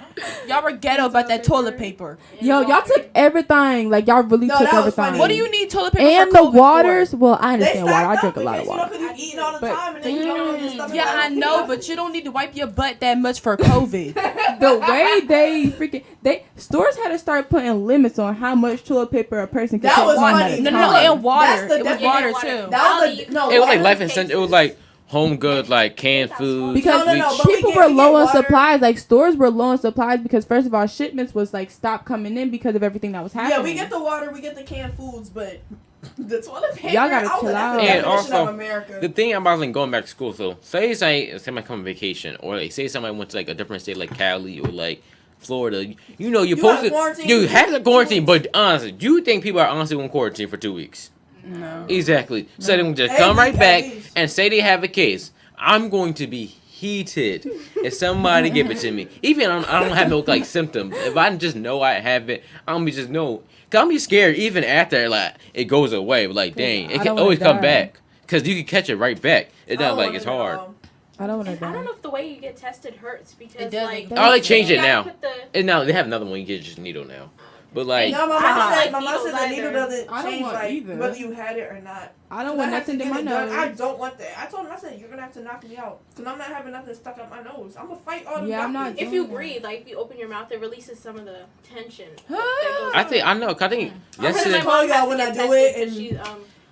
Y'all were ghetto about that toilet paper. Yo, y'all took everything. Like y'all really No, took that was everything. funny. What do you need toilet paper And for the COVID waters. for? Well, I They understand water. I stocked drink a up lot of because, water. you know, 'cause you eating all the But- time and then you don't know your stomach. Yeah, I know, but you don't need to wipe your butt that much for COVID. The way they stores had to start putting limits on how much toilet paper a person could That take was one funny. at a No, time. no, no, and water. That's the It was definition water of water. too. That was the, no. It was like water life and it was like home goods, like canned food. Because No, but we people get- were we low get on water. supplies. Like stores were low on supplies because first of all, shipments was like stopped coming in because of everything that was happening. Yeah, we get the water, we get the canned foods, but the toilet paper. Y'all gotta I was chill like, that's out. the And definition also, of America. The thing about like going back to school, so say somebody come on vacation, or like say somebody went to like a different state like Cali or like Florida. You know you're You supposed gotta to quarantine you for have 2 to quarantine, but honestly, do you think people are honestly going to quarantine for 2 weeks? No. Exactly. So they can just Hey, come right at back least. and say they have a case. I'm going to be heated if somebody give it to me. Even I don't have no like symptoms. If I just know I have it, I'm be just know. Cause I'm be scared even after like it goes away. But like dang, I it don't can wanna always come die. back. Cause you can catch it right back. It's I not don't like wanna it's know. hard. I don't want to I don't die. know if the way you get tested hurts because It does like make Oh, they You changed it gotta now. put the- And now they have another one. You get just needle now. But like No, my I mom don't said like my mom needles said the needle either. doesn't I don't change want like either. whether you had it or not. I don't So want have to nothing in get my it done. I nose. don't want that. I told him, I said, you're gonna have to knock me out because I'm not having nothing stuck up my nose. I'm gonna fight all the Yeah, I'm not doctors. If you doing that. breathe, like if you open your mouth, it releases some of the tension. I think I know. 'Cause I think I'm gonna yesterday call y'all when I do it, and she's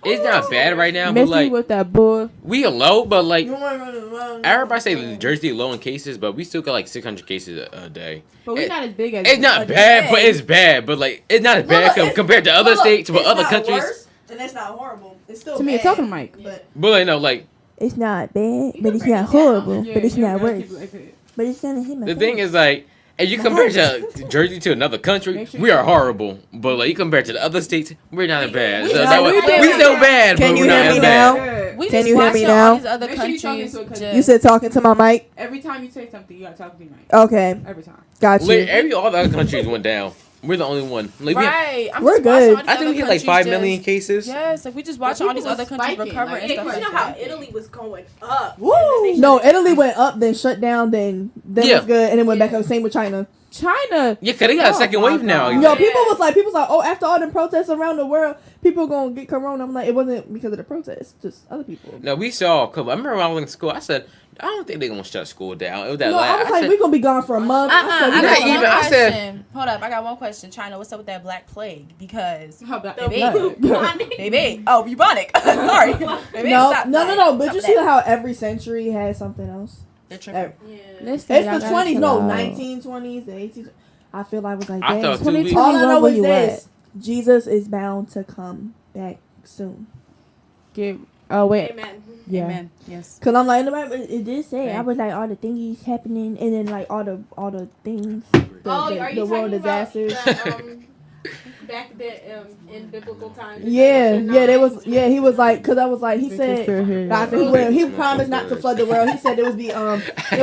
it's not bad right now. But Miss me like with that bull. we are low, but like. you want to run around. Everybody say Jersey low in cases, but we still got like 600 cases a day. But we're It- not as big as It's not A bad, day. but it's bad. But like, it's not as No, bad look, it's- compared to other Look, states, but it's other not countries. worse, and it's not horrible. It's still To me, bad, it's talking to Mike. But But like, no, like it's not bad, but it's not horrible. Yeah, you gotta keep it like that. But it's gonna hit my the thing is like, if you compare to Jersey to another country, Make sure we you- are horrible. But like, you compare to the other states, we're not as bad. We So not that way- bad. we still bad, Can but you we're not hear as me bad. Yeah. We Can just you hear watch me all now? these other Make sure you talking countries. to a country. just- You said talking to my mic. Every time you say something, you gotta talk to me, Mike. Okay, Every time. got Every all the other countries went down. We're the only one. Like, we- Right. I'm We're just watching good. all these I think other we hit like countries 5 just- million cases. Yes, like we just watching all these people other was countries spiking, recover like, and Yeah, stuff because like you know how that. Italy was going up. Woo! No, Italy went up, then shut down, then Yeah. was good, and then went back up. Same with China. China. Yeah, cause they got a second my wave now. God. Yo, people was like, oh, after all the protests around the world, people gonna get corona. I'm like, it wasn't because of the protests, just other people. No, we saw. Cause I remember when I was in school, I said, I don't think they're gonna shut school down. It was that No, I was I like, said, we gonna be gone for a month. I got Not one even- I said- question. Hold up, I got one question. China, what's up with that Black Plague? Because How about The Baby. bubonic. baby, oh, bubonic. Sorry, baby, No, stop. no. But Stop you see that. how every century has something else. They're tripping. Every- Yeah. Listen, It's y'all the gotta 20s, chill no, out. 1920s, the 18s. I feel like it was like, I dang. thought 2 weeks. All I know where is you this: Jesus is bound to come back soon. Oh wait, Amen. yeah. Amen. Yes. Cause I'm like, in the Bible, it did say. Okay. I was like, all the thingies happening, and then like all the things, the, Are the you world talking about disasters. back then in biblical times? Yeah, they was. Yeah, he was like, cause I was like, he said. I Yeah. said he promised not to flood the world. He said there would be there was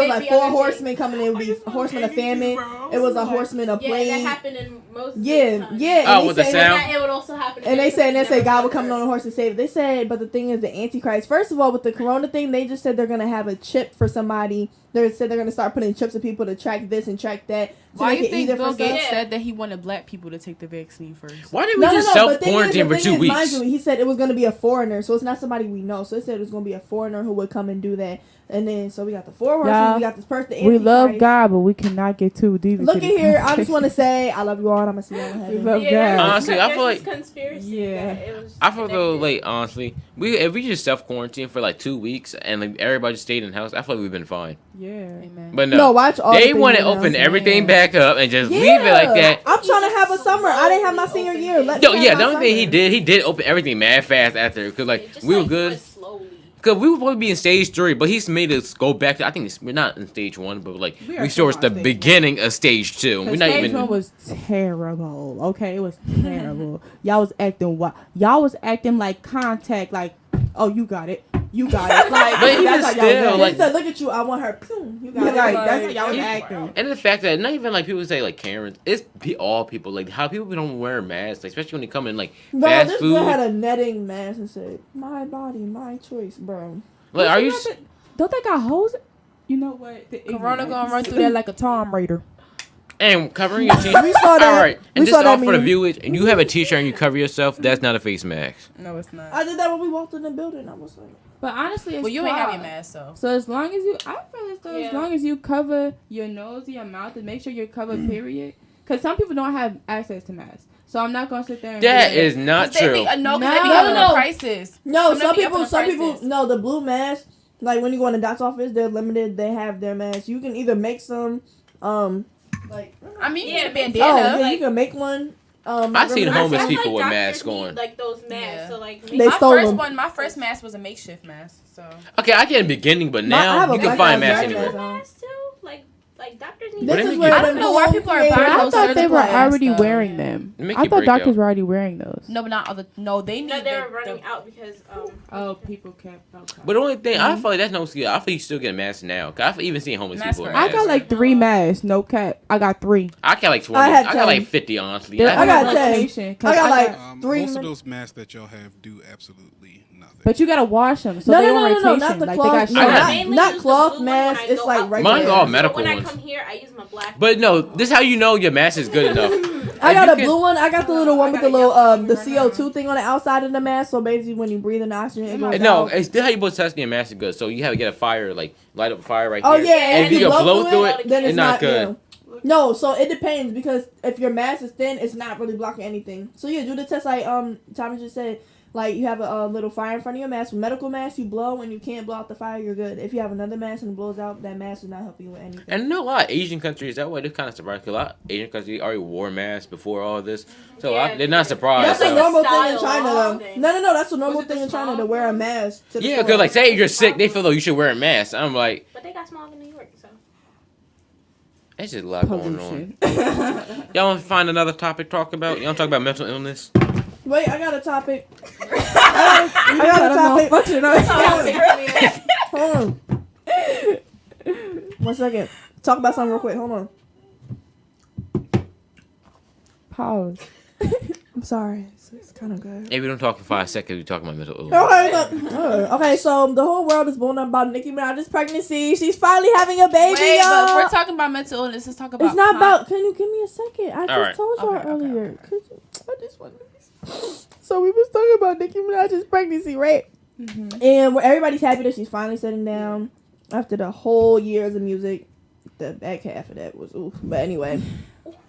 like The 4 other horsemen coming. It would be a horseman of famine. It was a horseman of Yeah, that plague. happened in most. Yeah. times. And Oh, he with the said- sound? That it would also happen. And they again, said God would never come on a horse and save. They said, but the thing is, the Antichrist. First of all, with the Corona thing, they just said they're gonna have a chip for somebody. They said they're gonna start putting chips in people to track this and track that. To Why make you it think easier Bill for Gates some- said that he wanted black people to take the vaccine first? Why didn't we just self but thing is, quarantine the for thing 2 is, mind weeks? you, he said it was gonna be a foreigner, so it's not somebody we know. So it said it was gonna be a foreigner who would come and do that. And then so we got the 4 horses. Yeah. We got this person. We love Antichrist. God, but we cannot get too deep. Look at into the here. I just conversation. want to say I love you all. and I'm gonna see y'all in We heaven. love Yeah, God. Honestly, I feel there's like- this conspiracy. Yeah. that it was I feel though, connected. like honestly, if we just self quarantine for like 2 weeks and like everybody just stayed in the house, I feel like we've been fine. Yeah. Amen. But No, no, watch all. they the want to things open now. everything back up and just Yeah. leave it like that. I'm trying to have a summer. I didn't have my senior year. Let me Yo, have yeah, my the only thing summer. he did open everything mad fast after, cause like It just, we were like, good. went slowly. Cause we were supposed to be in stage 3, but he's made us go back to. I think we're not in stage 1, but like We are we still still it's the on stage beginning of stage 2. We're not Stage even. one was terrible. Okay, it was terrible. Y'all was acting Y'all was acting like contact. Like, oh, you got it. You got it. Like, But even that's how y'all still, was He like- said, "Look at you. I want her." Pew, you got acting. it. Like, that's how Like, y'all was He- acting. And the fact that not even like people say like Karens, it's all people. Like how people don't wear masks, like, especially when they come in like Bro, fast this food. girl had a netting mask and said, "My body, my choice, bro." Like, are you? Don't they got hoes? You know what? The Corona ignorance. gonna run through that like a Tom Raider. And covering your teeth. We saw that. All right, and We this saw is that all for the meme. viewers. And you have a T-shirt and you cover yourself. That's not a face mask. No, it's not. I did that when we walked in the building. I was like, But honestly, it's Well, you ain't have fine. your mask, so. So as long as you, I feel as though Yeah. as long as you cover your nose and your mouth and make sure you're covered, period. Because some people don't have access to masks. So I'm not gonna sit there and That be like, is not They be, true. no, 'cause No. they be No, upping no. the prices. no. Some Some be upping people, the some people, prices. no. The blue mask, like when you go in the doctor's office, they're limited. They have their masks. You can either make some, like. I mean, you Yeah, get a make- bandana. Oh, yeah, like- you can make one. I seen remember- homeless I feel people with doctors masks need, on. like those masks. Yeah. So like They my stole first them. one, my first mask was a makeshift mask. So Okay, I get in the beginning, but I now have a you can black find mask masks right anywhere. now. masks too. Like doctors need. But This they is make where you- I the don't know why people are buying But I those thought they were surgical already masks, though. wearing them. They make I you thought break doctors out. were already wearing those. No, but not other. No, they need. No, they were the- running out because Oh, people kept. Okay. But the only thing I feel like that's no skill. I feel you still get masks now. Cause I've even seen homeless Masks people with for I masks. got like 3 masks. No cap. I got 3. I got like 20. I I, had got 10. like 50 honestly. They're I got on 10. rotation, 'cause I got like got- Most of min- those masks that y'all have do absolutely nothing. But you gotta wash them, so No, they no, on no, no, rotation. not the like cloth. they No, got I shot. got- mainly not use the cloth blue one mask, when I it's go like out. regular. Mine's all So medical when ones. I come here, I use my black. But no, this how you know your mask is good enough. I got You a can- blue one. I got the little one with the got a little yellow one the right CO2 thing on the outside of the mask. So basically, when you breathe in the oxygen, it goes No, out. it's this how you both testing your mask is good. So you have to get a fire, like light up a fire right Oh here. yeah, And if you can blow through it, then it's it's not good. yeah. No, so it depends because if your mask is thin, it's not really blocking anything. So yeah, do the test like Thomas just said. Like you have a little fire in front of your mask. With medical mask, you blow and you can't blow out the fire. You're good. If you have another mask and it blows out, that mask is not helping you with anything. And I know a lot of Asian countries that way they're kind of surprised. 'Cause a lot of Asian countries already wore masks before all this, so Yeah, they're not surprised. That's a so. normal thing in Style China, though. thing. No. That's a normal Was it the thing in China small to wear a one? mask. To the Yeah, store. because like say you're sick, they feel like you should wear a mask. I'm like, But they got small in New York, so. there's just a lot going on. Pollution. Y'all want to find another topic to talk about? Y'all want to talk about mental illness? Wait, I got a topic. I got a topic. Hold on. 1 second. Talk about something real quick. Hold on. Pause. I'm sorry. It's kind of good. If we don't talk for 5 seconds, we talk about mental illness. Okay, so the whole world is blown up about Nicki Minaj's pregnancy. She's finally having a baby, Wait, but if y'all. we're talking about mental illness, let's talk about. It's not about. Can you give me a second? I just right. told y'all Okay, earlier. I just wanted to. So we was talking about Nicki Minaj's pregnancy, right? Mm-hmm. And everybody's happy that she's finally sitting down after the whole years of music. The back half of that was oof. But anyway,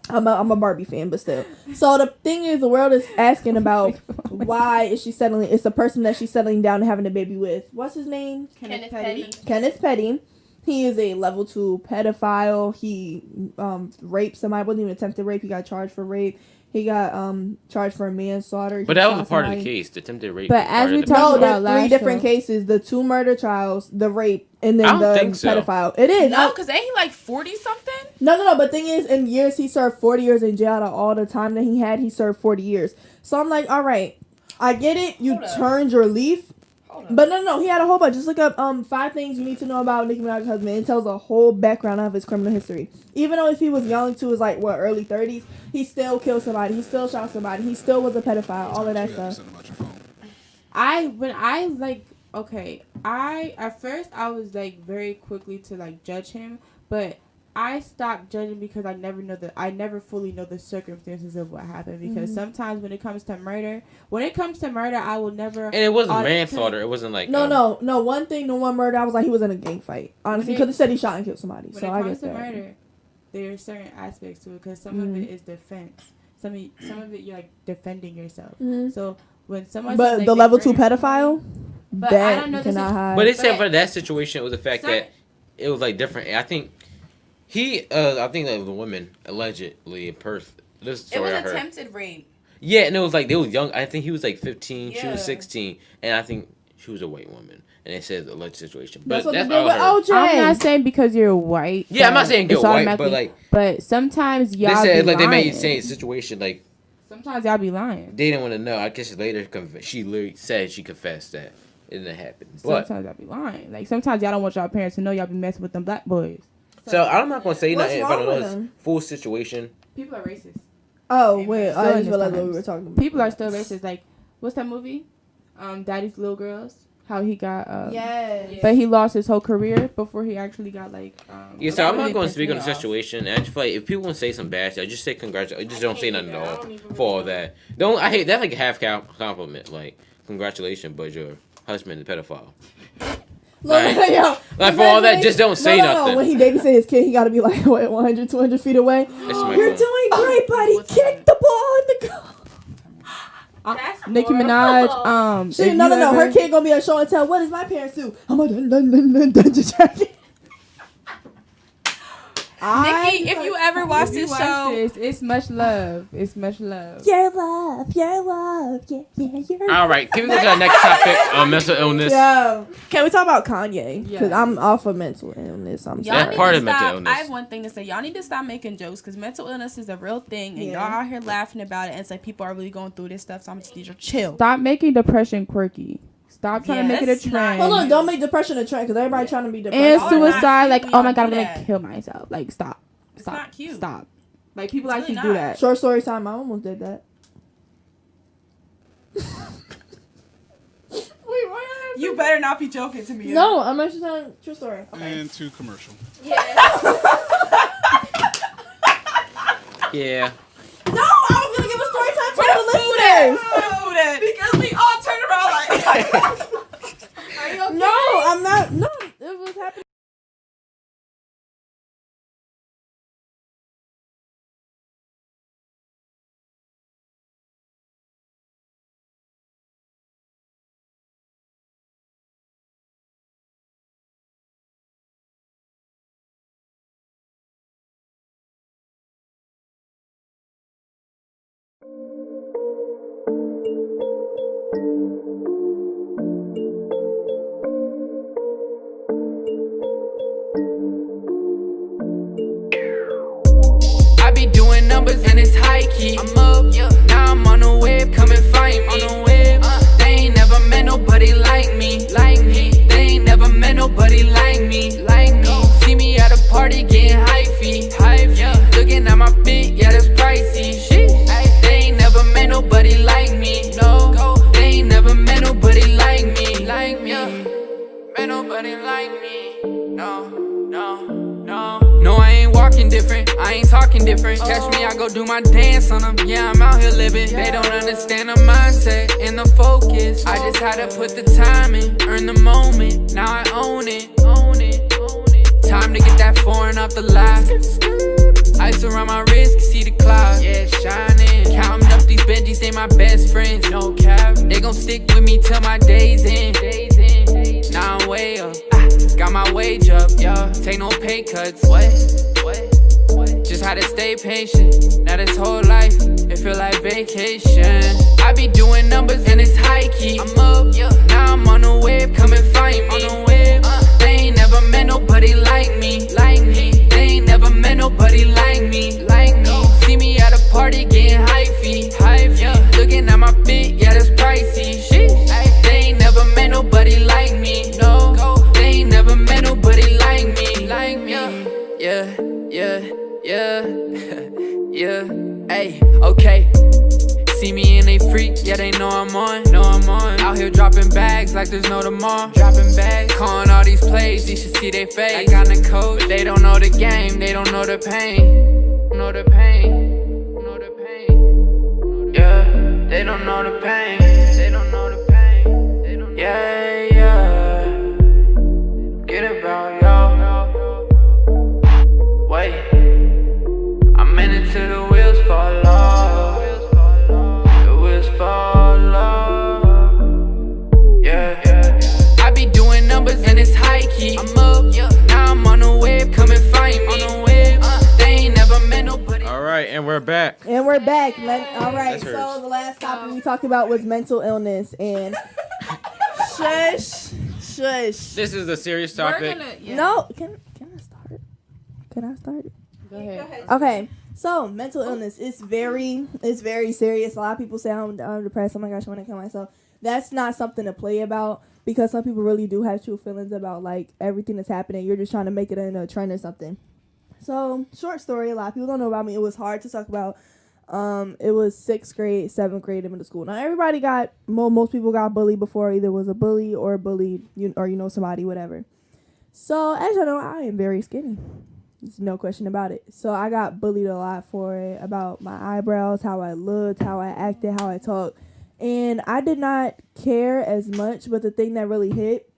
I'm a Barbie fan, but still. So the thing is, the world is asking about why is she settling? It's the person that she's settling down and having a baby with. What's his name? Kenneth Petty. Kenneth Petty. He is a level 2 pedophile. He raped somebody. Wasn't even attempted rape. He got charged for rape. He got charged for manslaughter. But that was a part of the case. The attempted rape. But was part as we of the talked No, about there's 3 last different show. cases. The 2 murder trials, the rape, and I then don't the think so. pedophile. It is. No, because ain't he like 40 something? No. But thing is, in years, he served 40 years in jail. Out of all the time that he served 40 years. So I'm like, all right, I get it. You Hold up. turned your leaf. Hold But no, he had a whole bunch. Just look up 5 things you need to know about Nicki Minaj's husband. It tells a whole background of his criminal history. Even though if he was young too, was like early 30s, he still killed somebody. He still shot somebody. He still was a pedophile. All of that You gotta stuff. send them out your phone. At first I was like very quickly to like judge him, but I stopped judging because I never fully know the circumstances of what happened, because sometimes when it comes to murder, I will never. And it wasn't manslaughter. It wasn't like No. One murder, I was like, he was in a gang fight. Honestly, because it said he shot and killed somebody. When So it I comes guess to that. murder, there are certain aspects to it, because some of it is defense. Some of it you're like defending yourself. Mhm. So when someone But says, like, the they level 2 murdered pedophile, But that I don't know you the cannot situ- hide. But they said But- for that situation, it was the fact Some- that it was like different. I think I think that the woman allegedly this It story was I heard. attempted rape. Yeah, and it was like they was young. I think he was like 15. She Yeah. was 16, and I think she was a white woman. And it says alleged situation. But That's what they that's did all with I heard. OJ. I'm not saying because you're white. Yeah, I'm not that saying it's you're white, but automatically- like But sometimes they y'all said, be like they lying. made say situation like Sometimes y'all be lying. they didn't want to know. I guess later she literally said she confessed that it didn't happen. But Sometimes y'all be lying. Like sometimes y'all don't want y'all parents to know y'all be messing with them black boys. so I'm not gonna say What's nothing if I wrong don't know with his them? full situation. People are racist. Oh, wait. Still I in just this realized what times. we were talking about. People are still racist. Like, what's that movie? Daddy's Little Girls. How he got. Yes. But he lost his whole career before he actually got like. Yeah, so I'm really not going to pissed speak me on the off. situation. And I just feel like if people want to say some bad shit, just say congratulations. Just don't say nothing at I all don't even for all really that. Don't I hate that like a half compliment. Like congratulations, but your husband is a pedophile. Like, Yo, like for all that, just don't say nothing. When he babysit his kid, he got to be like, what, 100, 200 feet away? That's my You're phone. doing great, buddy. Kick the ball in the goal. That's Nicki horrible. Minaj. She, no. Her kid gonna be a show and tell. What does my parents do? I'm a dungeon dragon. Nikki, if you ever watch If you this watch show, this, it's much love. It's much love. Your love, yeah, your All right, can we go to the next topic on mental illness? Yeah. Can we talk about Kanye? Because Yes. I'm off of mental illness. I'm y'all That's need part to of mental stop. illness. I have one thing to say. Y'all need to stop making jokes because mental illness is a real thing, and Yeah. y'all out here laughing about it. And it's like people are really going through this stuff. So I'm just need you to chill. Stop making depression quirky. Stop trying to Yeah, make it a that's not- trend. Hold on, don't make depression a trend because everybody trying to be depressed. And Y'all are suicide, not like, cute oh when my y'all god, I'm do gonna that. kill myself. Like, stop. It's Stop. not cute. Stop. Like, people It's actually really do not. that. Short story time. I almost did that. You better not be joking to me. No, I'm actually telling true story. Okay. And to commercial. Yeah. No, I was gonna give a story time to the listeners. Because we all turn around like. Are you okay? No, I'm not. No, it was happening. I be doing numbers and it's high key. I'm up, now I'm on the wave, come and find me. They ain't never met nobody like me. They ain't never met nobody like me. See me at a party getting hyphy. Looking at my feet, yeah, that's pricey. They ain't never met nobody I ain't talking different. Catch me, I go do my dance on them. Yeah, I'm out here living. They don't understand the mindset and the focus. I just had to put the time in, earn the moment. Now I own it. Time to get that foreign off the lot. Ice around my wrist, can see the clouds. Yeah, shining. Counting up these Benjis, they my best friends. No cap. They gon' stick with me till my days end. Now I'm way up. Got my wage up, yeah. Take no pay cuts. What? Just had to stay patient. Now this whole life, it feel like vacation. I be doing numbers and it's high key. I'm up, yeah. Now I'm on the wave, come and find me. They ain't never met nobody like me. They ain't never met nobody like me. See me at a party getting hypey. Yeah. Looking at my fit, yeah, that's pricey. They ain't never met nobody like me. No, they ain't never met nobody like me. Yeah. Yeah, ayy, okay. See me and they freak, yeah, they know I'm on. Out here dropping bags like there's no tomorrow. Calling all these plays, you should see they face. I got the code, but they don't know the game, they don't know the pain. Yeah, they don't know the pain. Yeah. Get about y'all. Wait, I'm in it till the wheels fall off. The wheels fall off. Yeah. I be doing numbers and it's high key. I'm up, yeah. Now I'm on the wave, come and find me. They ain't never met nobody. All right, and we're back. All right, That's so hers. the last topic we talked about was mental illness and shush. This is a serious topic. No, can I start? Go ahead. Okay, so mental illness is very serious. A lot of people say I'm depressed. Oh my gosh, I want to kill myself. That's not something to play about because some people really do have true feelings about like everything that's happening. You're just trying to make it in a trend or something. So short story, a lot of people don't know about me. It was hard to talk about. It was 6th grade, 7th grade in middle school. Now everybody got most people got bullied before. Either was a bully or bullied, or somebody, whatever. So as you know, I am very skinny. There's no question about it. So I got bullied a lot for it, about my eyebrows, how I looked, how I acted, how I talked. And I did not care as much, but the thing that really hit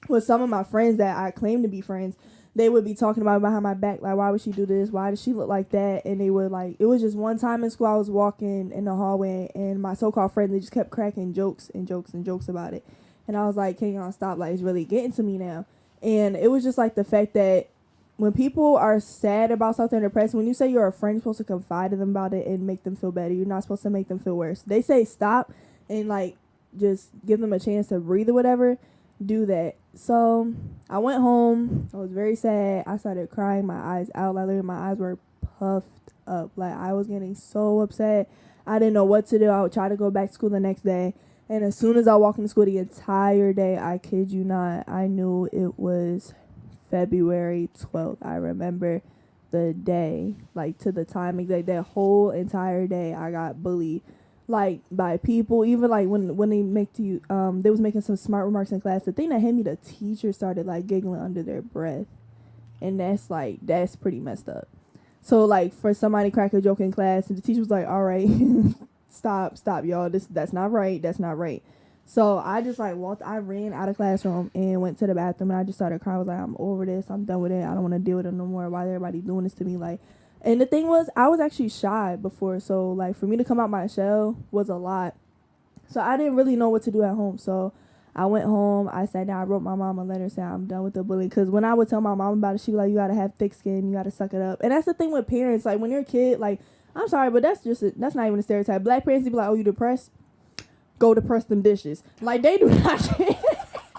was some of my friends that I claimed to be friends. They would be talking about behind my back, like, why would she do this? Why does she look like that? And they would, like, it was just one time in school, I was walking in the hallway, and my so-called friend, they just kept cracking jokes about it. And I was like, can y'all stop? Like, it's really getting to me now. And it was just, like, the fact that when people are sad about something or depressed, when you say you're a friend, you're supposed to confide in them about it and make them feel better. You're not supposed to make them feel worse. They say stop and, like, just give them a chance to breathe or whatever. Do that. So I went home. I was very sad. I started crying my eyes out. Like, literally, my eyes were puffed up. Like, I was getting so upset. I didn't know what to do. I would try to go back to school the next day. And as soon as I walked into school the entire day, I kid you not, I knew it was February 12th. I remember the day, like, to the time exact. That whole entire day, I got bullied, like, by people. Even, like, when they make to you, they was making some smart remarks in class. The thing that hit me, the teacher started, like, giggling under their breath. And that's pretty messed up. So, like, for somebody to crack a joke in class, and the teacher was like, all right, stop, y'all. That's not right. So I just, like, I ran out of classroom and went to the bathroom, and I just started crying. I was like, I'm over this. I'm done with it. I don't want to deal with it no more. Why is everybody doing this to me? Like, and the thing was, I was actually shy before. So, like, for me to come out my shell was a lot. So I didn't really know what to do at home. So I went home. I sat down. I wrote my mom a letter saying I'm done with the bullying. Because when I would tell my mom about it, she'd be like, you got to have thick skin. You got to suck it up. And that's the thing with parents. Like, when you're a kid, like, I'm sorry, but that's not even a stereotype. Black parents, they be like, oh, you depressed? Go depress them dishes. Like, they do not care.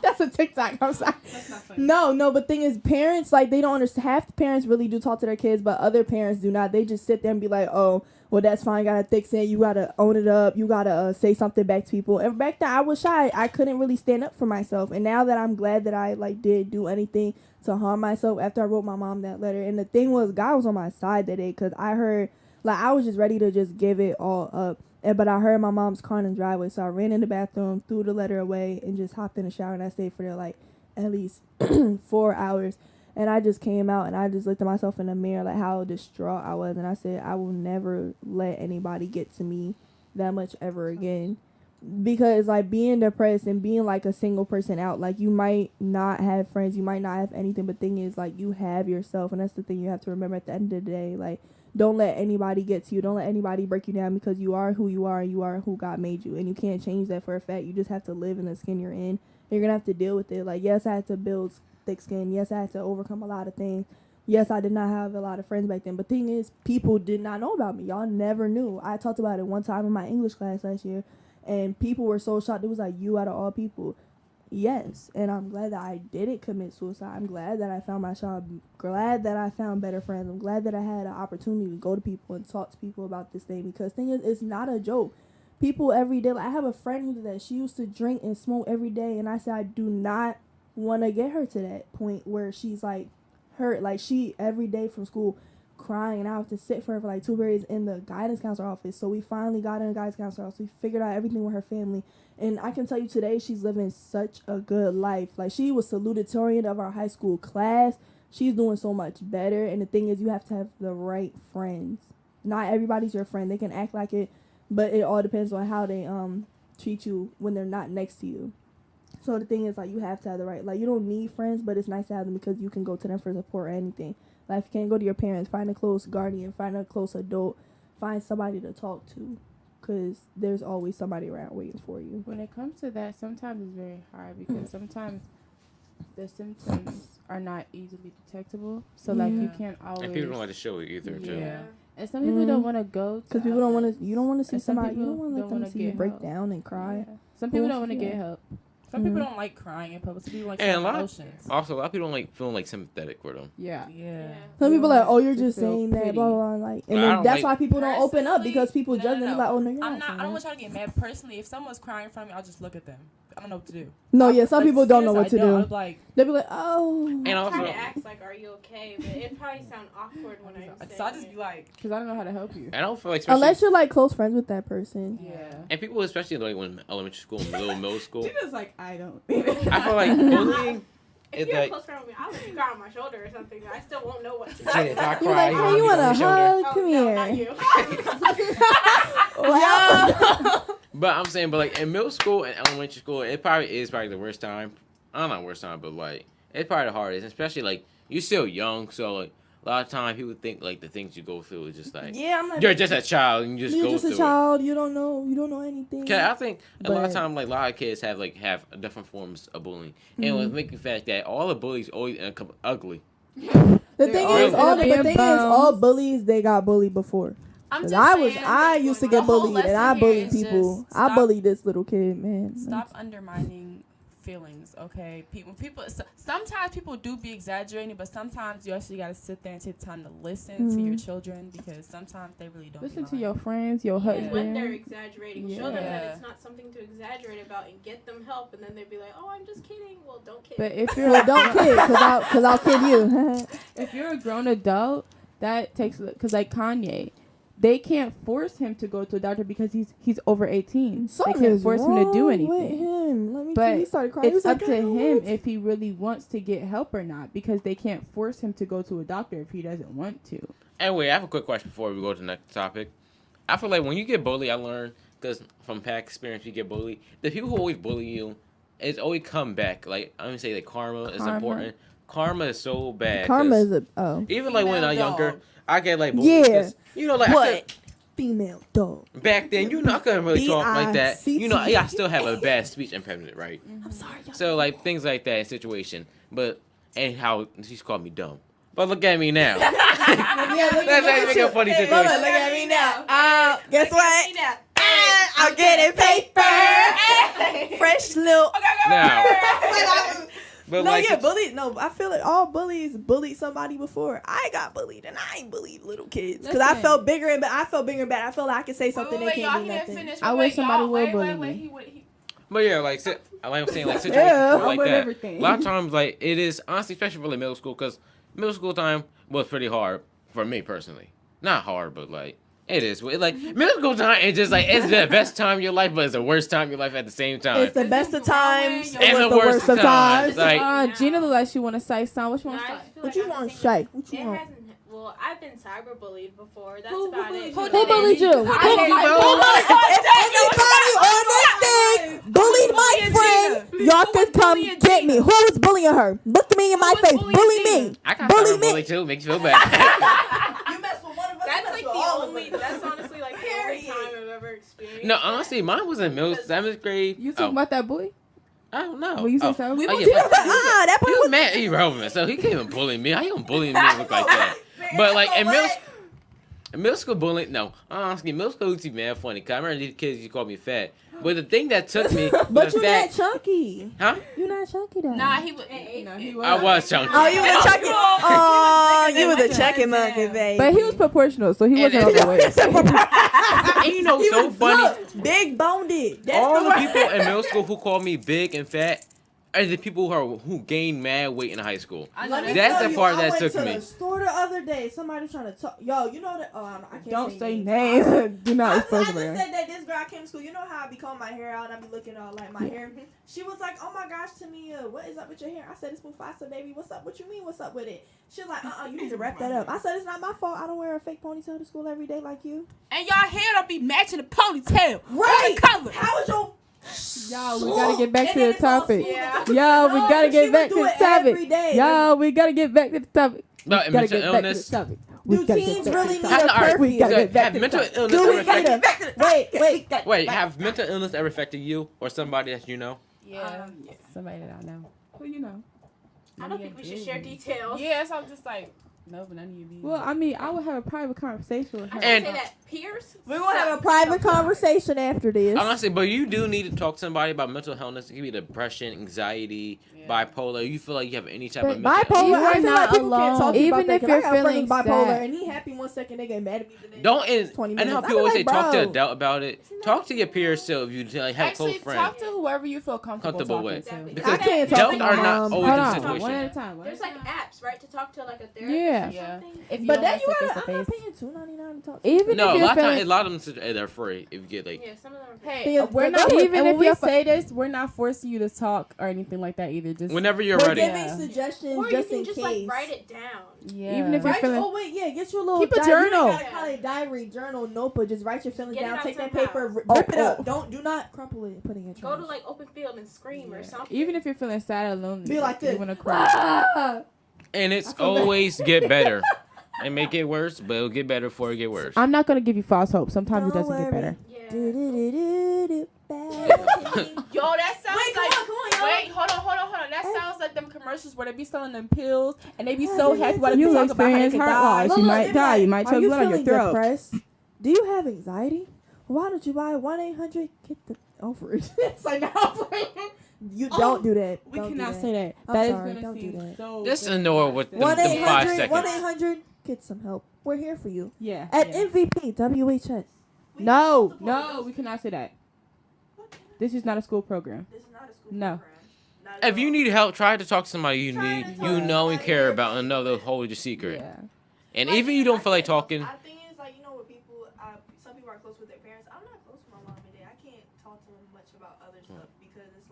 That's a TikTok. I'm sorry. That's not funny. No, but thing is, parents, like, they don't understand. Half the parents really do talk to their kids, but other parents do not. They just sit there and be like, oh, well, that's fine. Got a thick skin. You got to own it up. You got to say something back to people. And back then, I was shy. I couldn't really stand up for myself. And now that I'm glad that I, like, did do anything to harm myself after I wrote my mom that letter. And the thing was, God was on my side that day, because I heard, like, I was just ready to just give it all up. But I heard my mom's car in the driveway, so I ran in the bathroom, threw the letter away, and just hopped in the shower, and I stayed for there, like, at least 4 hours. And I just came out and I just looked at myself in the mirror, like how distraught I was. And I said, I will never let anybody get to me that much ever again. Because, like, being depressed and being, like, a single person out, like, you might not have friends, you might not have anything, but thing is, like, you have yourself, and that's the thing you have to remember at the end of the day. Like, don't let anybody get to you. Don't let anybody break you down, because you are who you are, and you are who God made you, and you can't change that for a fact. You just have to live in the skin you're in. You're going to have to deal with it. Like, yes, I had to build thick skin. Yes, I had to overcome a lot of things. Yes, I did not have a lot of friends back then, but thing is, people did not know about me. Y'all never knew. I talked about it one time in my English class last year. And people were so shocked. It was like, you out of all people. Yes. And I'm glad that I didn't commit suicide. I'm glad that I found my job. I'm glad that I found better friends. I'm glad that I had an opportunity to go to people and talk to people about this thing. Because thing is, it's not a joke. People every day, like I have a friend who did that. She used to drink and smoke every day. And I said, I do not want to get her to that point where she's like hurt. Like she every day from school crying, and I have to sit for her for like 2 periods in the guidance counselor office. So we finally got in the guidance counselor office. We figured out everything with her family, and I can tell you today she's living such a good life. Like she was salutatorian of our high school class. She's doing so much better. And the thing is, you have to have the right friends. Not everybody's your friend. They can act like it, but it all depends on how they treat you when they're not next to you. So the thing is, like, you have to have the right, like, you don't need friends, but it's nice to have them because you can go to them for support or anything. Like, if you can't go to your parents, find a close guardian, find a close adult, find somebody to talk to, because there's always somebody around waiting for you. When it comes to that, sometimes it's very hard because sometimes the symptoms are not easily detectable. So, like, you can't always... And people don't like to show it either, too. Yeah. And some people don't want to go to... Because people don't want to... You don't want to see and some somebody... You people don't want to let them wanna see you get break help. down and cry. Yeah. Some people don't want to get help. Some people don't like crying in public. Some people like And a showing lot, emotions. also, a lot of people don't like feeling like sympathetic for them. Yeah. Yeah. Some people Yeah. like, oh, you're To just feel saying that, pretty. blah, blah, blah. Like, and I then don't that's like- why people don't open up, because people judge them. No. Like, oh, no, you're I'm not not. saying I don't that. want y'all to get mad. Personally, if someone's crying in front of me, I'll just look at them. I don't know what to do. No, yeah, some people don't know what to I do. like, They'll be like, oh. And I also, try to act like, are you okay? But it probably sound awkward when I'm saying so I just be it. like, Because I don't know how to help you. I don't feel like, especially, Unless you're like close friends with that person. yeah. and people, especially like when elementary school, middle school, Gina's like, I don't. I feel like bullying If is you're a like, close friend with me, I'll let you cry on my shoulder or something. I still won't know what to do. Shit, if I You're cry, like, you hey, want you me want on a your shoulder. hug? Oh, Come no, here. not you. But I'm saying, but like in middle school and elementary school, it probably is the worst time. I don't know, worst time, but like it's probably the hardest, especially like you're still young, so like a lot of times people think like the things you go through is just like Yeah, I'm not. you're just a child and you just You're go just through a child. You don't know anything. it. Cause I think a lot of But- times like a lot of kids have different forms of bullying, and with making the fact that all the bullies always end up ugly. The thing all is, all gonna the be thing is, all bullies they got bullied before. I'm 'Cause just saying, I used to the get whole bullied, and lesson I here bullied is people. just I stop- bullied this little kid, man. Stop undermining feelings, okay? Sometimes people do be exaggerating, but sometimes you actually gotta sit there and take time to listen to your children, because sometimes they really don't. Listen be to lying. your friends, your And when they're husband. exaggerating, show them that Yeah. it's not something to exaggerate about and get them help. And then they'd be like, oh, I'm just kidding. Well, don't kid. But if you're Well, don't kid, cause I'll kid you. if you're a grown adult, that takes because like Kanye, they can't force him to go to a doctor because he's over 18. Something they can't is force him to do wrong anything. with him. Let me But tell you, he started crying. He It's was up like, to I don't him want if he really wants to get help or not, because they can't force him to go to a doctor if he doesn't want to. Anyway, I have a quick question before we go to the next topic. I feel like when you get bullied, I learned, because from past experience, you get bullied. The people who always bully you, it's always come back. Like, I'm going to say that karma is important. Karma is so bad. Karma 'cause is a even like when Female I'm younger, dog. I get like bullied. Yeah. 'cause, you know, like I what female dog. could, back then, you know, I couldn't really talk like that. B-I-C-T. You know, I still have a bad speech impediment, right? I'm sorry, y'all. So like things like that situation, but and how she's called me dumb. But look at me now. Yeah, look That's actually a funny situation. Look at me now. Guess what? Yeah. I'm getting paper. Fresh little. Now, but No, like, yeah, bullied. No, I feel like all bullies bullied somebody before. I got bullied, and I ain't bullied little kids because I Listen. felt bigger and I felt bigger and bad. I felt like I could say something Wait, they y'all, can't he do didn't nothing. finish. I Wait, wish somebody y'all, would wait, bully wait, me. he- but yeah, like I'm saying, like situations Yeah, like with that. everything. A lot of times, like it is honestly, especially for like middle school, because middle school time was pretty hard for me personally. Not hard, but like It is. Like, middle school time is just like, it's the best time of your life, but it's the worst time of your life at the same time. It's the best of times and the worst of times. Like, Gina looks like she want to say something. What you want to say? What you want, Shay? What you want? Well, I've been cyberbullied before. That's Who about it. Who bullied you? If anybody on this thing bullied my friend, y'all can come get me. Who was bullying her? Look at me in my face. Bully me. I got bully me. bully too. Makes you feel bad. You mess with one of us. That's like the only. That's honestly like the only time I've ever experienced. No, honestly, mine was in middle 7th grade. You talking about that boy? I don't know. Well, you said so? That He was mad irrelevant, so he can't even bully me. How you gonna bully me and look like that? But like in middle school bullying, no. Honestly, middle school used to be mad funny. Cause I remember these kids used to call me fat. But the thing that took me, but you not chunky. Huh? You not chunky though. Nah, he was. I was chunky. Oh, you were chunky. Oh, you was a chunky monkey, baby. But he was proportional, so he wasn't overweight. And you know, so funny. Look, big boned it. That's All the people in middle school who called me big and fat are the people who gained mad weight in high school. That's the part that took me. I went to the store the other day. Somebody was trying to talk. Yo, you know that? I can't Don't say names. names. Do not I expose just me. said that this girl came to school. You know how I be combing my hair out and I be looking all like my hair. She was like, "Oh my gosh, Tamia, what is up with your hair?" I said, "It's Mufasa, baby. What's up? What you mean? What's up with it?" She was like, you need to wrap that up." I said, "It's not my fault. I don't wear a fake ponytail to school every day like you." And y'all hair don't be matching the ponytail. Right? Color. How is your Y'all, we gotta get back to the topic. Yeah. Y'all, we gotta get back to the every topic. day. Y'all, we gotta get back to the topic. No, Gotta mental get back to the illness. topic. Do teens really need a Alright, curfew? gotta get back have to mental the illness Do ever we affected? Wait. Have mental illness ever affected you or somebody that you know? Yeah. Somebody that I know. Who you know? I don't think we should share details. Yeah, so I'm just like, no, but none of you be. Well, I mean, I would have a private conversation with her. I And- say that peers. We're gonna have a private conversation after this. Honestly, but you do need to talk to somebody about mental illness. It could be depression, anxiety, bipolar. You feel like you have any type of mental Bipolar, You I are feel not like people alone. can't talk to you Even about that, if 'cause you're I got a friend feeling who's bipolar sad. and he happy 1 second, they get mad at me the next. Don't and 20 I know how minutes. people always I say be talk to bro. an adult about it. Talk to your peers still if you like have Actually, close friends. talk to whoever you feel comfortable talking with. to. Because I can't talk adults to are my not mom. always Hold in on, the one situation. at a time. There's like apps, right, to talk to like a therapist Yeah. or Yeah. something. If you But don't then want you to gotta, face I'm to not face. paying $2.99 to talk to Even No, if a you're lot of times, feeling, a lot of them they're free if you get like. Yeah, some of them are. Hey, we're but not go ahead. even And if when we you say this, we're not forcing you to talk or anything like that either. Just Whenever you're We're ready. giving Yeah. suggestions Or you just can in just case. like write it down. yeah. Even if you're Write feeling, oh wait, yeah, get your little Keep a diary. You journal. gotta call it diary, journal, notebook. Just write your feelings Get it down. out Take that somehow. paper, rip Oh, it up. oh. Do not crumple it and put it in your Go trash. to like open field and scream or something. even if you're feeling sad or lonely, Be like you this. wanna cry. And it's I feel bad. always get better. It may get worse, but it'll get better before it get worse. I'm not gonna give you false hope. Sometimes it Don't doesn't get worry. better. Yeah. Do-do-do-do-do, bad. Yo, that sounds Wait, like. come on, y'all. Wait, hold on. That sounds like them commercials where they be selling them pills and they be so happy while they You be talking about how they experience can heart die. loss. You might they be die. You might Are choke you blood on your feeling throat. depressed? Do you have anxiety? Why don't you buy 1-800 get the over it? It's like no. You don't do that. We Don't do cannot that. say that. I'm That is sorry, gonna don't do seem that. so. Just ignore with them 5 1-800 seconds. 1-800 get some help. We're here for you Yeah. at yeah. MVP WHS. No, we cannot say that. This is not a school program. This is not a school No. If you need help, try to talk to somebody you Try need, to you talk know to and care somebody. about, and know they'll hold your secret. Yeah. And even you don't feel like talking, I think it's like, you know what people, some people are close with their parents. I'm not close with my mom and dad. I can't talk to them much about other stuff because it's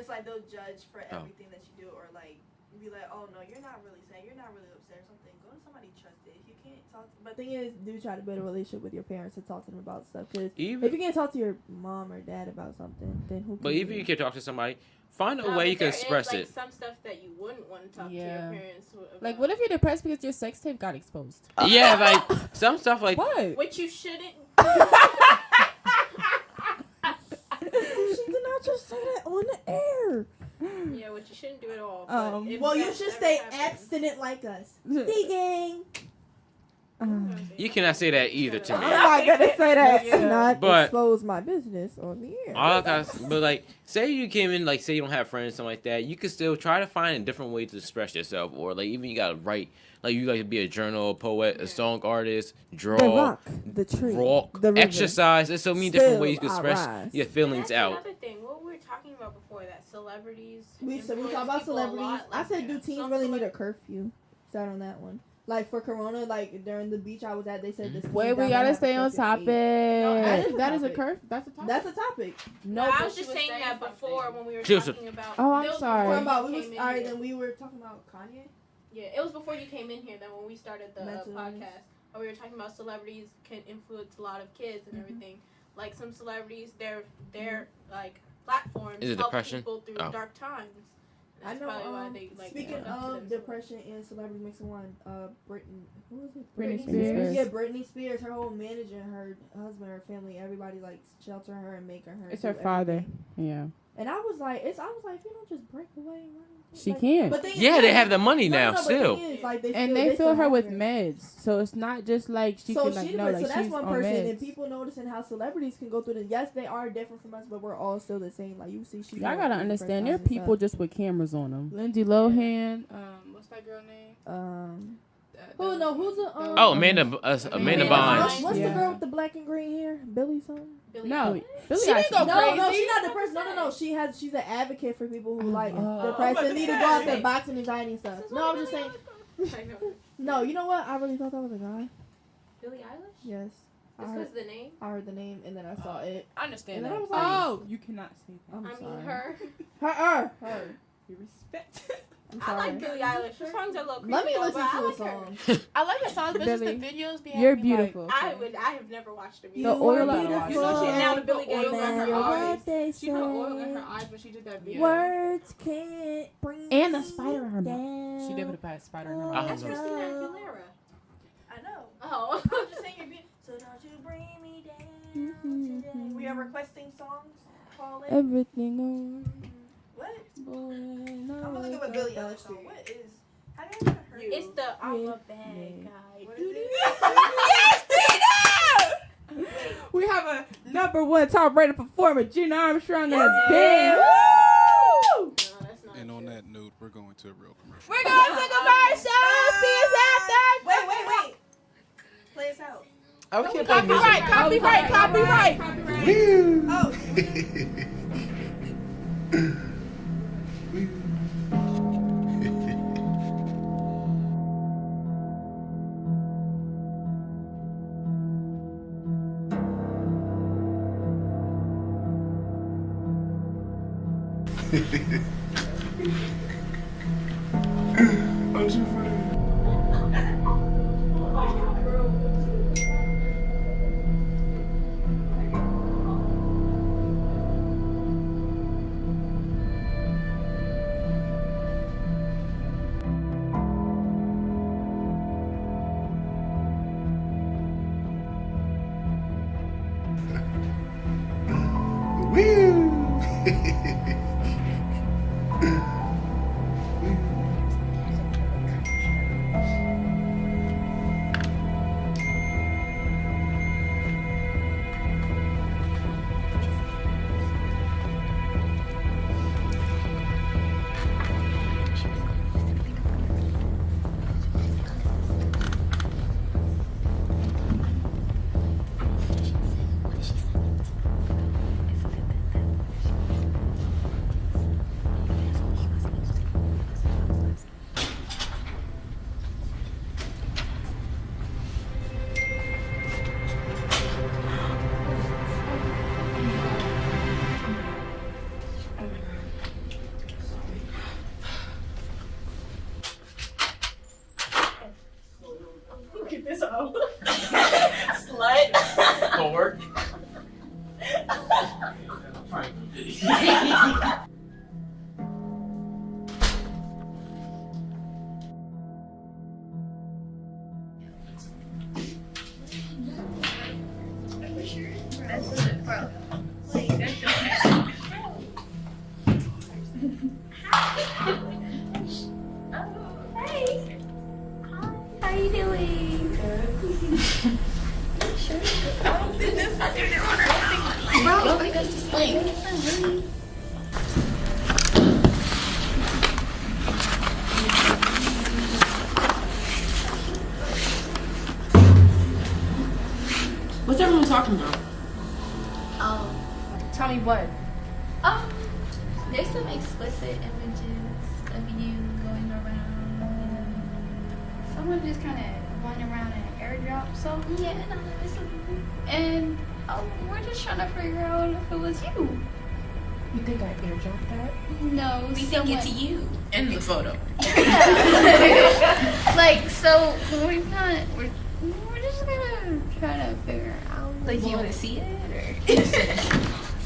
like they'll judge for everything that you do or like be like, oh no, you're not really upset or something. Go to somebody trusted. You can't talk. But thing is, do try to build a relationship with your parents and talk to them about stuff. Because even if you can't talk to your mom or dad about something, then who? but can even you can talk to somebody, find a way you can express it. Some stuff that you wouldn't want to talk to Yeah. your parents about. Like, what if you're depressed because your sex tape got exposed? Yeah, like some stuff like What? Which you shouldn't. She did not just say that on the air. Yeah, which you shouldn't do at all. Well, you should stay abstinent like us. Digging. you cannot say that either to me. I'm not gonna say that. Yeah. Not But- expose my business on the air. All I got, but like, say you came in, like, say you don't have friends, something like that. You could still try to find a different way to express yourself, or like even you gotta write. Like you like to be a journal, a poet, a song artist, draw, The rock, the tree, walk, the river. exercise. There's so many different Still ways you can I express rise. your feelings That's out. another thing. What we were talking about before, that celebrities. We influence talk about people a celebrities. lot, I like said, do that. teens Some really need a celeb- curfew? Start on that one. Like for Corona, like during the beach I was at, they said this. Wait, we gotta stay on topic. No, that is a curve. That's a topic. That's a topic. No, but I was she just saying that something. before when we were She was- talking about. Oh, I'm it was sorry. before Talking about you we was came in alright. here. Then we were talking about Kanye. Yeah, it was before you came in here. Then when we started the Mental illness. podcast, and we were talking about celebrities can influence a lot of kids and everything. Like some celebrities, their like platforms Is it help depression? people through Oh. dark times. I That's know. probably why they like. Speaking look up to of them so depression and celebrity mixing one, Britney, who was it? Britney Spears. Yeah, Britney Spears. Her whole manager, her husband, her family, everybody like shelter her and making her. It's do her father. everything. Yeah. And I was like, if you don't just break away. and run, She like, can. But Yeah, they have the money No, now no, but still. the thing is, like, And still- they fill still her have with meds, so it's not just like she so can like she, no, but- like so that's she's one on person, meds. and people noticing how celebrities can go through the. Yes, they are different from us, but we're all still the same. Like you see, she. Y'all gotta understand, there are people just with cameras on them. Lindsay Lohan, what's that girl name? Who no? Who's the? Oh, Amanda Amanda Bynes. What's Yeah. the girl with the black and green hair? Billy something. Billie No, Eilish. Billie She didn't Eilish. go No, crazy. she's not depressed. No. She's an advocate for people who like Oh. depressed I'm and need to go out there boxing and anxiety and stuff. This is No, what I'm just saying. I know. No, you know what? I really thought that was a guy. Billie Eilish. Yes, I Just heard, because of the name. I heard the name and then I saw it. I understand And then that. I was like, Oh, you cannot say that. I'm I sorry. mean her. Her. You respect. I'm I sorry. like Billie Eilish. Her songs are a little creepy. Let me though, listen but I to a like her. song. I like the songs, but just the Billy, videos be You're having me, like, beautiful. I have never watched a You video. The oil are on her beautiful. eyes. You know she now the Billie no Eilish on her matter eyes. what they She put oil in her say. eyes when she did that video. Words can't bring And the spider in her mouth. down. She did with a bad spider in her Oh, mouth. That's Christina Aguilera. I know. Oh. I'm just saying you're beautiful. So don't you bring me down today. We are requesting songs. Call in. Everything on. What? Boy, I'm gonna look up a Billie Eilish song. What is? I never heard it. It's the I'm a bad Yeah. guy. What is it? Yes, Gina! We have a #1 top rated performer, Gina Armstrong, as big. No, that's not And on true. that note, we're going to a real commercial. We're going to commercial. See us after. Wait. Play us out. I can't play music. Copyright. Oh. Get this out. Slut. Forward. Hey. Hi. How you doing? Bro, take us to sleep. What's everyone talking about? Tell me what. There's some explicit images of you going around. someone just kind of went around and airdrop something yet, and we're just trying to figure out if it was you. You think I airdropped that? No, We think it's you in the photo. Like, so we're just gonna try to figure out. Like, you want to see it? Or?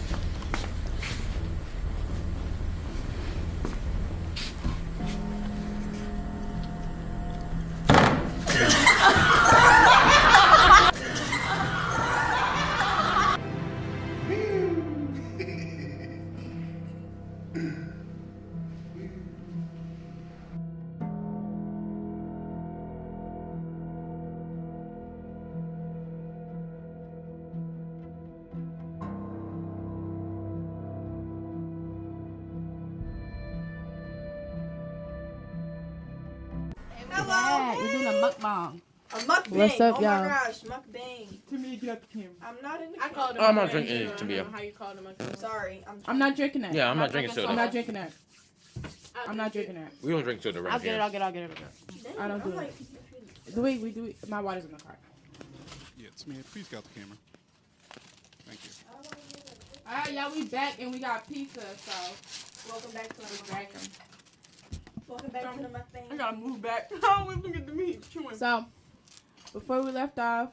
Hello. We're doing a mukbang. A mukbang. What's up, oh y'all? my gosh, mukbang. To me, get out the camera. I'm not in the I called him. I'm not drinking it, I to don't be know a- how you called him. I'm sorry. I'm not drinking that. Yeah, I'm not drinking I'm soda. not drinking that. I'm not drinking that. We don't drink soda right I'll get here. it. I'll get it. I don't do I'm it. like, Do we do it. My water's in the car. Yeah, Tamia, please get out the camera. Thank you. Alright, y'all, we back and we got pizza, so welcome back to the back. mukbang. Welcome back to the mukbang. I gotta move back. Oh, look at the meat. Chewing. So, before we left off,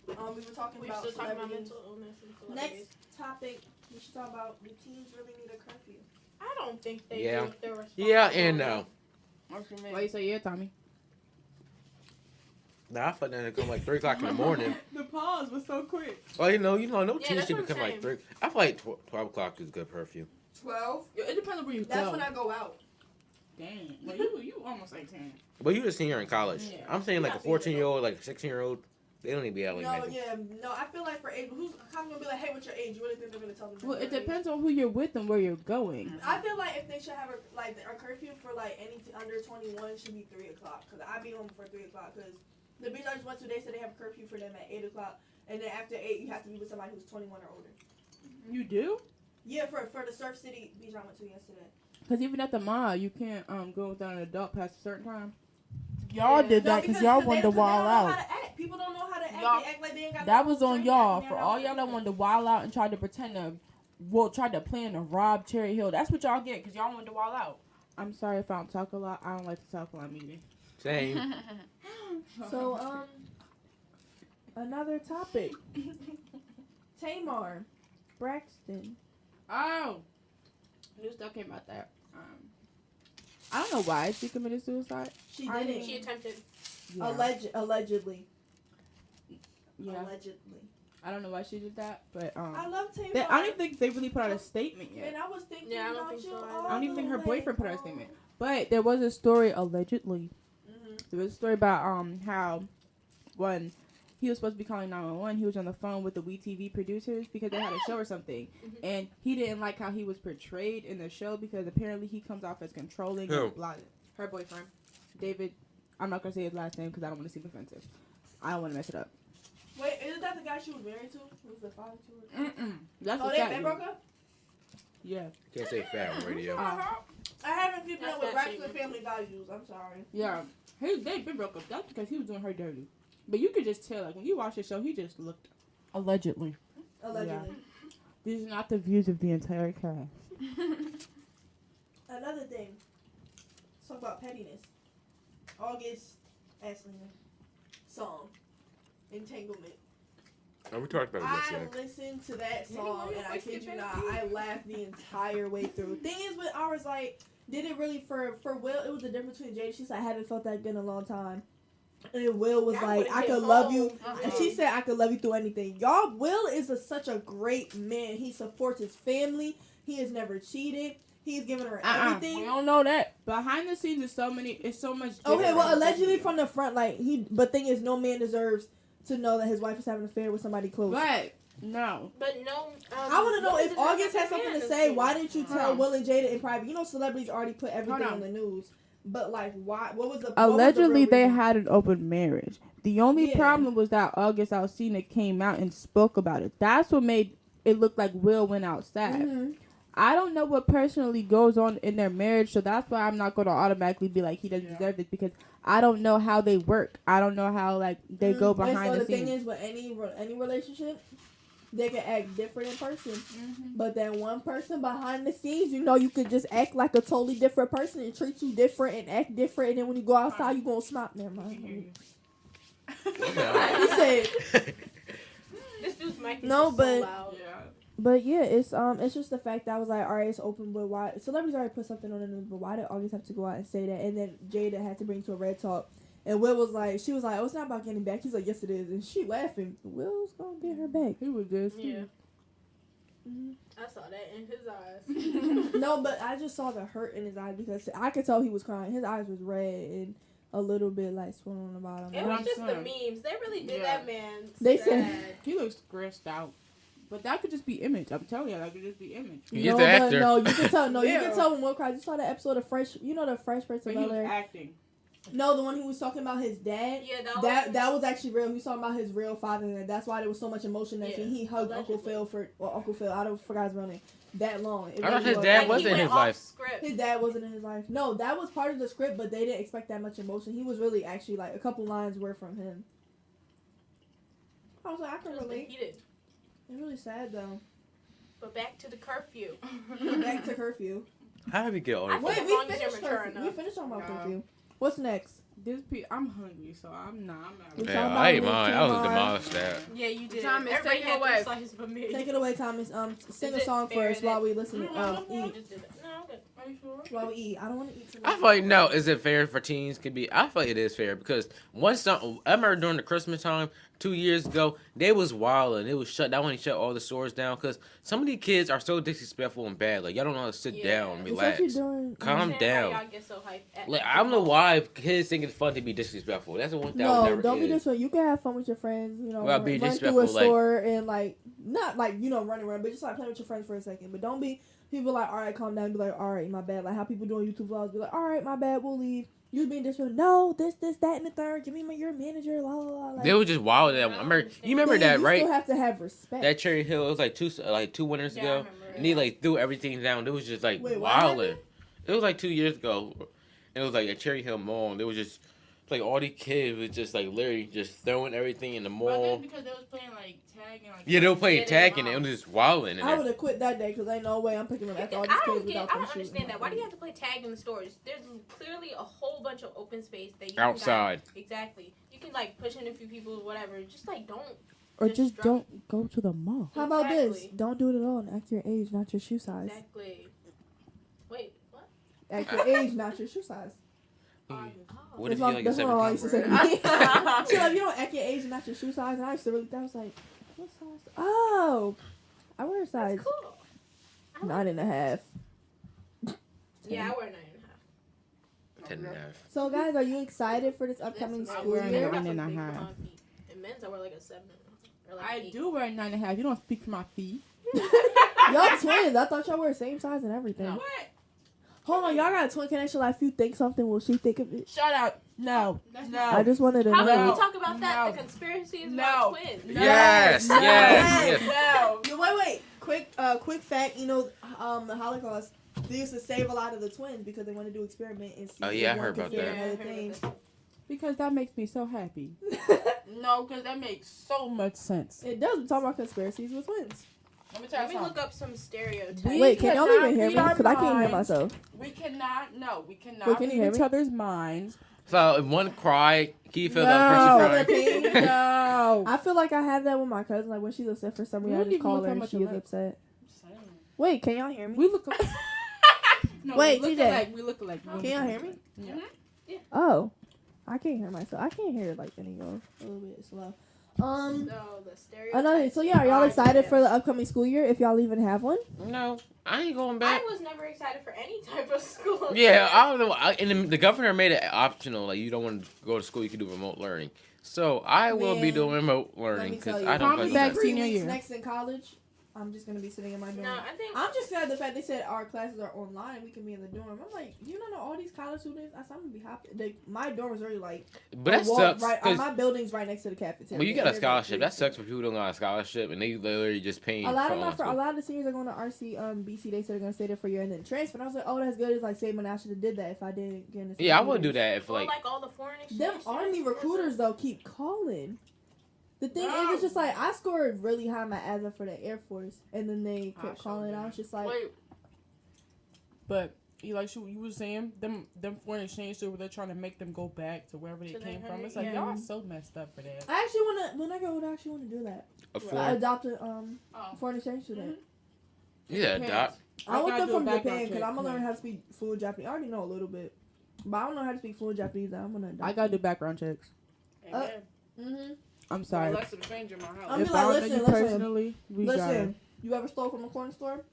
We were talking We're about still talking about celebrities. mental illness and celebrities. Next topic, we should talk about, do teens really need a curfew? I don't think they Yeah. do if they're responsible. Yeah and no. why you say yeah, Tommy? Nah, I thought that would come like 3 o'clock in the morning. The pause was so quick. Well, no Yeah, teens that's should what become I'm like 3. I feel like 12 o'clock is good curfew. 12? It depends on where you That's go. when I go out. Dang. Well, you almost 18. But you just senior in college. Yeah. I'm saying like a Not 14-year-old, like a 16-year-old, they don't even be out like No, that. yeah, no. I feel like for age, I'm gonna be like, hey, what's your age? You really think they're gonna tell them? Well, it their age? depends on who you're with and where you're going. I feel like if they should have a curfew for like anything under 21 should be 3 o'clock. Cause I be home before 3 o'clock. Cause the beach I just went to, they said they have a curfew for them at 8 o'clock, and then after 8 you have to be with somebody who's 21 or older. You do? Yeah, for the Surf City beach I went to yesterday. Because even at the mall, you can't go without an adult past a certain time. Y'all did No, that because y'all wanted to they wild don't know how out. to act. People don't know how to act. Y'all- They act like they ain't got That no was on training y'all. in For their all house. y'all that wanted to wild out and tried to pretend to, tried to plan to rob Cherry Hill. That's what y'all get because y'all wanted to wild out. I'm sorry if I don't talk a lot. I don't like to talk while I'm eating. Same. So, another topic. Tamar Braxton. Oh! New stuff came out that. I don't know why she committed suicide. She I didn't. She attempted. Yeah. Allegedly. Yeah. Allegedly. I don't know why she did that, but I love Tamar. I don't even think they really put out a statement yet. And I was thinking Yeah, I don't about think you so either. all I don't even think her the way boyfriend put out a home. statement. But there was a story allegedly. There was a story about how when he was supposed to be calling 911, he was on the phone with the WeTV producers because they had a show or something, and he didn't like how he was portrayed in the show because apparently he comes off as controlling. Who? And blah. Her boyfriend, David. I'm not gonna say his last name because I don't want to seem offensive. I don't want to mess it up. Wait, isn't that the guy she was married to? Who's the father to her? That's Oh, what they that been broke up? Yeah. Can't say fat on radio. I haven't keeping That's up with not Braxton cheating. family values. I'm sorry. Yeah. They've been broke up. That's because he was doing her dirty. But you could just tell, like, when you watch the show, he just looked. Allegedly. Allegedly. These are not the views of the entire cast. Another thing. Let's talk about pettiness. August Aslinger song. Entanglement. Oh, we talked about it I yesterday. listened to that song and I kid you not, I laughed the entire way through. Thing is with I was like, did it really for Will, it was the difference between Jada. She said, I haven't felt that good in a long time. And Will was That like, would've I hit could love home. you. And she said, I could love you through anything. Y'all, Will is such a great man. He supports his family. He has never cheated. He's given her We everything. don't know that. Behind the scenes is so many. It's so much. Okay, different. well, allegedly from the front, like but thing is, no man deserves to know that his wife is having an affair with somebody close. But no. But no. I want to know Will if did not August have has something to fans say. in Why it. didn't you Hold tell on. Will and Jada in private? You know, celebrities already put everything on. on the news. But like, why? What was the Allegedly, real they reason? had an open marriage. The only Yeah. problem was that August Alsina came out and spoke about it. That's what made it look like Will went outside. Mhm. I don't know what personally goes on in their marriage, so that's why I'm not going to automatically be like he doesn't deserve this, because I don't know how they work. I don't know how like they go behind the scenes. The thing is, with any relationship, they can act different in person, but then one person behind the scenes, you could just act like a totally different person and treat you different and act different, and then when you go outside, you gonna smile. Never mind. He said. This dude's mic is No, so but loud. but yeah, it's just the fact that I was like, all right, it's open, but why? Celebrities already put something on the news, but why did August have to go out and say that? And then Jada had to bring to a red talk, and Will was like, she was like, oh, it's not about getting back. He's like, yes, it is, and she laughing. Will's gonna get her back. He was good. Yeah. I saw that in his eyes. No, but I just saw the hurt in his eyes because I could tell he was crying. His eyes was red and a little bit like swollen on the bottom. It was just the memes. They really did that man. They sad. said he looks stressed out. But that could just be image. I'm telling you, that could just be image. He's the actor. No, you can tell. No, you can tell when Will cries. You saw that episode of Fresh. You know the Fresh Prince of But he was Bel-Air. acting. No, the one who was talking about his dad. Yeah, that was actually real. He was talking about his real father, and that's why there was so much emotion that scene. He hugged Uncle Phil Uncle Phil. I don't forgot his real name. That long. I thought his dad wasn't in his life. His dad wasn't in his life. No, that was part of the script, but they didn't expect that much emotion. He was really actually like a couple lines were from him. I was like, I can relate. It's really sad though. But back to the curfew. Back to curfew. How did we get all this? Wait, we finished curfew. We finished talking about curfew. What's next? I'm hungry, so I'm not. Yeah, I ate mine. I was demolished that. Yeah, you did. Thomas, Everybody take it had away. three slices but me. Take it away, Thomas. Sing a song for us while we listen. Eat. No, okay. Are you sure? While we eat. I don't want to eat too much. I feel like no. Is it fair for teens? I feel like it is fair because I remember during the Christmas time 2 years ago, they was wild and it was shut down when he shut all the stores down because some of these kids are so disrespectful and bad. Like y'all don't know how to sit down, and relax, calm down. Y'all get so hyped Like I don't know why kids think it's fun to be disrespectful. That's the one thing I would never don't be is. disrespectful. You can have fun with your friends. Well, be run through a disrespectful, store and like not like running around, but just like playing with your friends for a second. But don't be people like, all right, calm down. Be like, all right, my bad. Like how people doing YouTube vlogs. Be like, all right, my bad. We'll leave. You being disrespectful. No, this, that, and the third. Give me your manager. La la la. Like, They were just wild. You remember that, right? You still have to have respect. That Cherry Hill, it was like two winters ago, and he like threw everything down. It was just like wilding. It was like 2 years ago. It was like at Cherry Hill Mall. They was just like all these kids was just like literally just throwing everything in the mall. Because they was playing like tag and like. Yeah, they were playing tag and it was just wilding. I would have quit that day because ain't no way I'm picking them after all these kids without them I don't understand that. Why do you have to play tag in the stores? There's clearly a whole bunch of open space that you outside. Exactly. You can like push in a few people, whatever. Just like don't. Or just don't go to the mall. How about this? Don't do it at all and act your age, not your shoe size. Exactly. Wait, what? Act your age, not your shoe size. What if you like a 17? I used to say to me. She like, you don't act your age and not your shoe size. And I used to really, that was like, what size? Oh, I wear a size. That's cool. 9.5. Yeah, I wear 9.5. 10.5. So guys, are you excited for this upcoming school year? 9.5. In men's, I wear like a 7. Or like I 8. do wear 9.5. You don't speak for my feet. Y'all twins. I thought y'all were the same size and everything. No. What? Hold on, y'all got a twin connection. Like, if you think something, will she think of it? Shut up. No. I just wanted to How know. can we talk about that? No. The conspiracy is No. about twins. Yes, yes. No. Wait. Quick fact. The Holocaust. They used to save a lot of the twins because they wanted to do experiment and see. Oh, yeah, I heard about that. Another thing. Because that makes me so happy. No, because that makes so much sense. It does. We're talking about conspiracies with twins. Let me tell Let you me something. look up some stereotypes. Wait, can y'all even hear me? cannot Because I can't hear read our myself. We cannot Wait, can you read hear each me? other's minds. So if one cried, can you feel that No. person crying? No. I feel like I have that with my cousin. Like, when she's upset for some reason, I don't just even call look her how and much she is alike. upset. Wait, can y'all hear me? We look alike. No, Wait, we look TJ. alike. We look alike. Can y'all hear me? Yeah. Oh. I can't hear myself. I can't hear like any of a little bit slow. So the stereotypes. Another. So yeah, are y'all excited for the upcoming school year? If y'all even have one? No, I ain't going back. I was never excited for any type of school. Yeah, I don't know. And the governor made it optional. Like you don't want to go to school, you can do remote learning. So I will be Man, doing remote Let learning me tell because you. I don't Probably go back to senior weeks year. next in college. I'm just gonna be sitting in my dorm. No, I think I'm just sad the fact they said our classes are online. We can be in the dorm. I'm like, you don't know all these college students. I said, I'm gonna be happy. My dorm is already like. But that sucks. Right, my building's right next to the cafeteria. Well, you got a scholarship. That sucks for people who don't got a scholarship and they literally just paying. A lot of the seniors are going to RC BC. They said they're gonna stay there for a year and then transfer. And I was like, oh, that's good. It's like save money. I should have did that if I didn't get in. Yeah, I would do that if like all the foreign exchange. Them Army recruiters though keep calling. The thing is, it's just like I scored really high my ASVAB for the Air Force, and then they kept calling. I was just like, but you were saying them foreign exchange students, they're trying to make them go back to wherever they came from. It's like y'all are so messed up for that. I actually wanna when I go, I actually wanna do that. I adopted foreign exchange student. Yeah, adopt. I want them from Japan because I'm gonna learn how to speak fluent Japanese. I already know a little bit, but I don't know how to speak fluent Japanese. I'm gonna adopt. I gotta do background checks. I'm sorry. I'm like, listen. You ever stole from a corner store?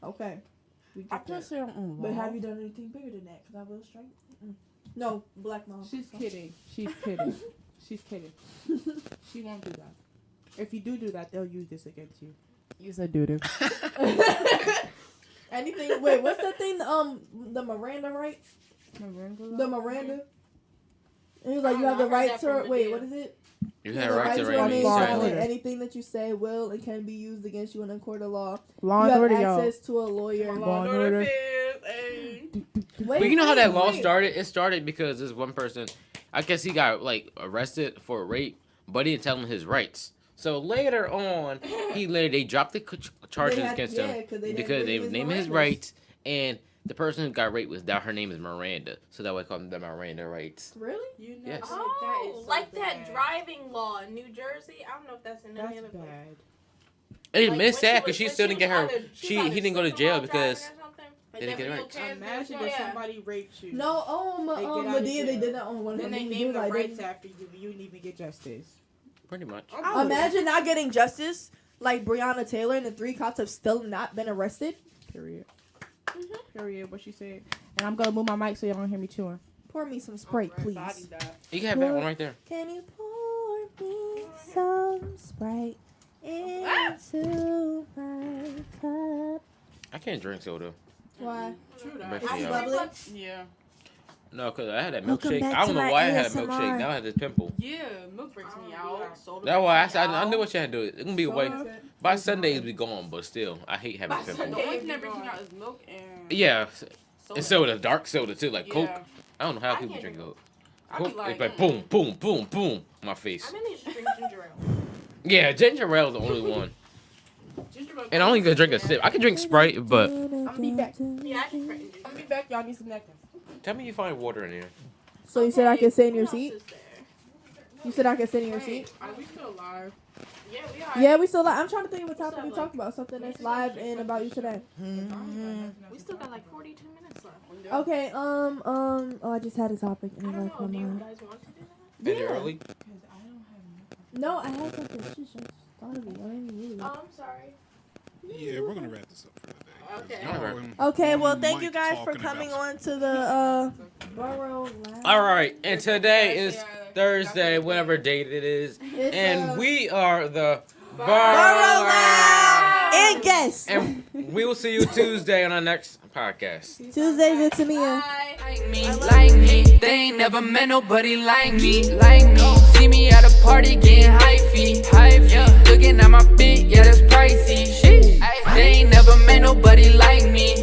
Okay. I can't say I'm But have you done anything bigger than that? Because I will strike. No, black mom. She's kidding. She's kidding. She's kidding. She won't do that. If you do that, they'll use this against you. You said doo-doo. Anything? Wait, what's that thing? The Miranda rights? The Miranda? And he was like, you have the right to. Wait, what is it? You have the right to remain silent. Anything that you say will and can be used against you in a court of law. Law you and order, have access to a lawyer. Law and order. But you know how that law started? It started because this one person, I guess he got like arrested for rape, but he didn't tell him his rights. So later on, they dropped the charges against him because they named his rights, and the person who got raped her name is Miranda, so that way I call them the Miranda rights. Really? Yes. Oh, like that driving law in New Jersey. I don't know if that's in any other place. And it's sad because she still didn't get her. He didn't go to jail because they didn't get it right. Imagine if somebody raped you. No, Medea, they did that on one of them. Then they named the rights after you. You didn't even get justice. Pretty much. Imagine not getting justice like Breonna Taylor and the 3 cops have still not been arrested. Period. Period. What she said. And I'm gonna move my mic so y'all don't hear me chewing. Pour me some Sprite, please. You can have that one right there. Can you pour me some Sprite into my cup? I can't drink soda. Why? True that. It's bubbly? Yeah. No, because I had that milkshake. I don't know why I had a milkshake. Now I had this pimple. Yeah, milk breaks me out. That's why I knew what you had to do. It's going to be white. By Sunday, it'll be gone, but still, I hate having a pimple. The only thing that breaks me out is milk and... Yeah. And soda, dark soda, too, like Coke. I don't know how people drink Coke. Coke, it's like boom, boom, boom, boom on my face. I mean, they should drink ginger ale. Yeah, ginger ale is the only one. And I only gonna drink a sip. I can drink Sprite, but... I'm gonna be back. Yeah, I can drink ginger ale. I'm gonna be back. Y'all need some necklace. Tell me you find water in here. So you said I can sit in your seat? You said I can sit in your seat? Are we still alive? Yeah, we are. Yeah, we still live. I'm trying to think of what topic we talk about. Something that's live and about you today. We still got like 42 minutes left. Okay, oh, I just had a topic and I it don't left know. my Do you mind. guys want to do that? Is it early? No, I had something. She just thought of it. I didn't really. Oh, I'm sorry. Yeah, we're gonna wrap this up for the day. Okay. Okay, well, thank you guys for coming on to the Borough Lounge. All right, and today is Thursday, whatever date it is, and we are the Borough Lounge. And guests. And we will see you Tuesday on our next podcast. Tuesdays it's Tamia. Like me, they ain't never met nobody like me. See me at a party getting hypey. Yeah, looking at my feet, yeah, that's pricey. They ain't never met nobody like me.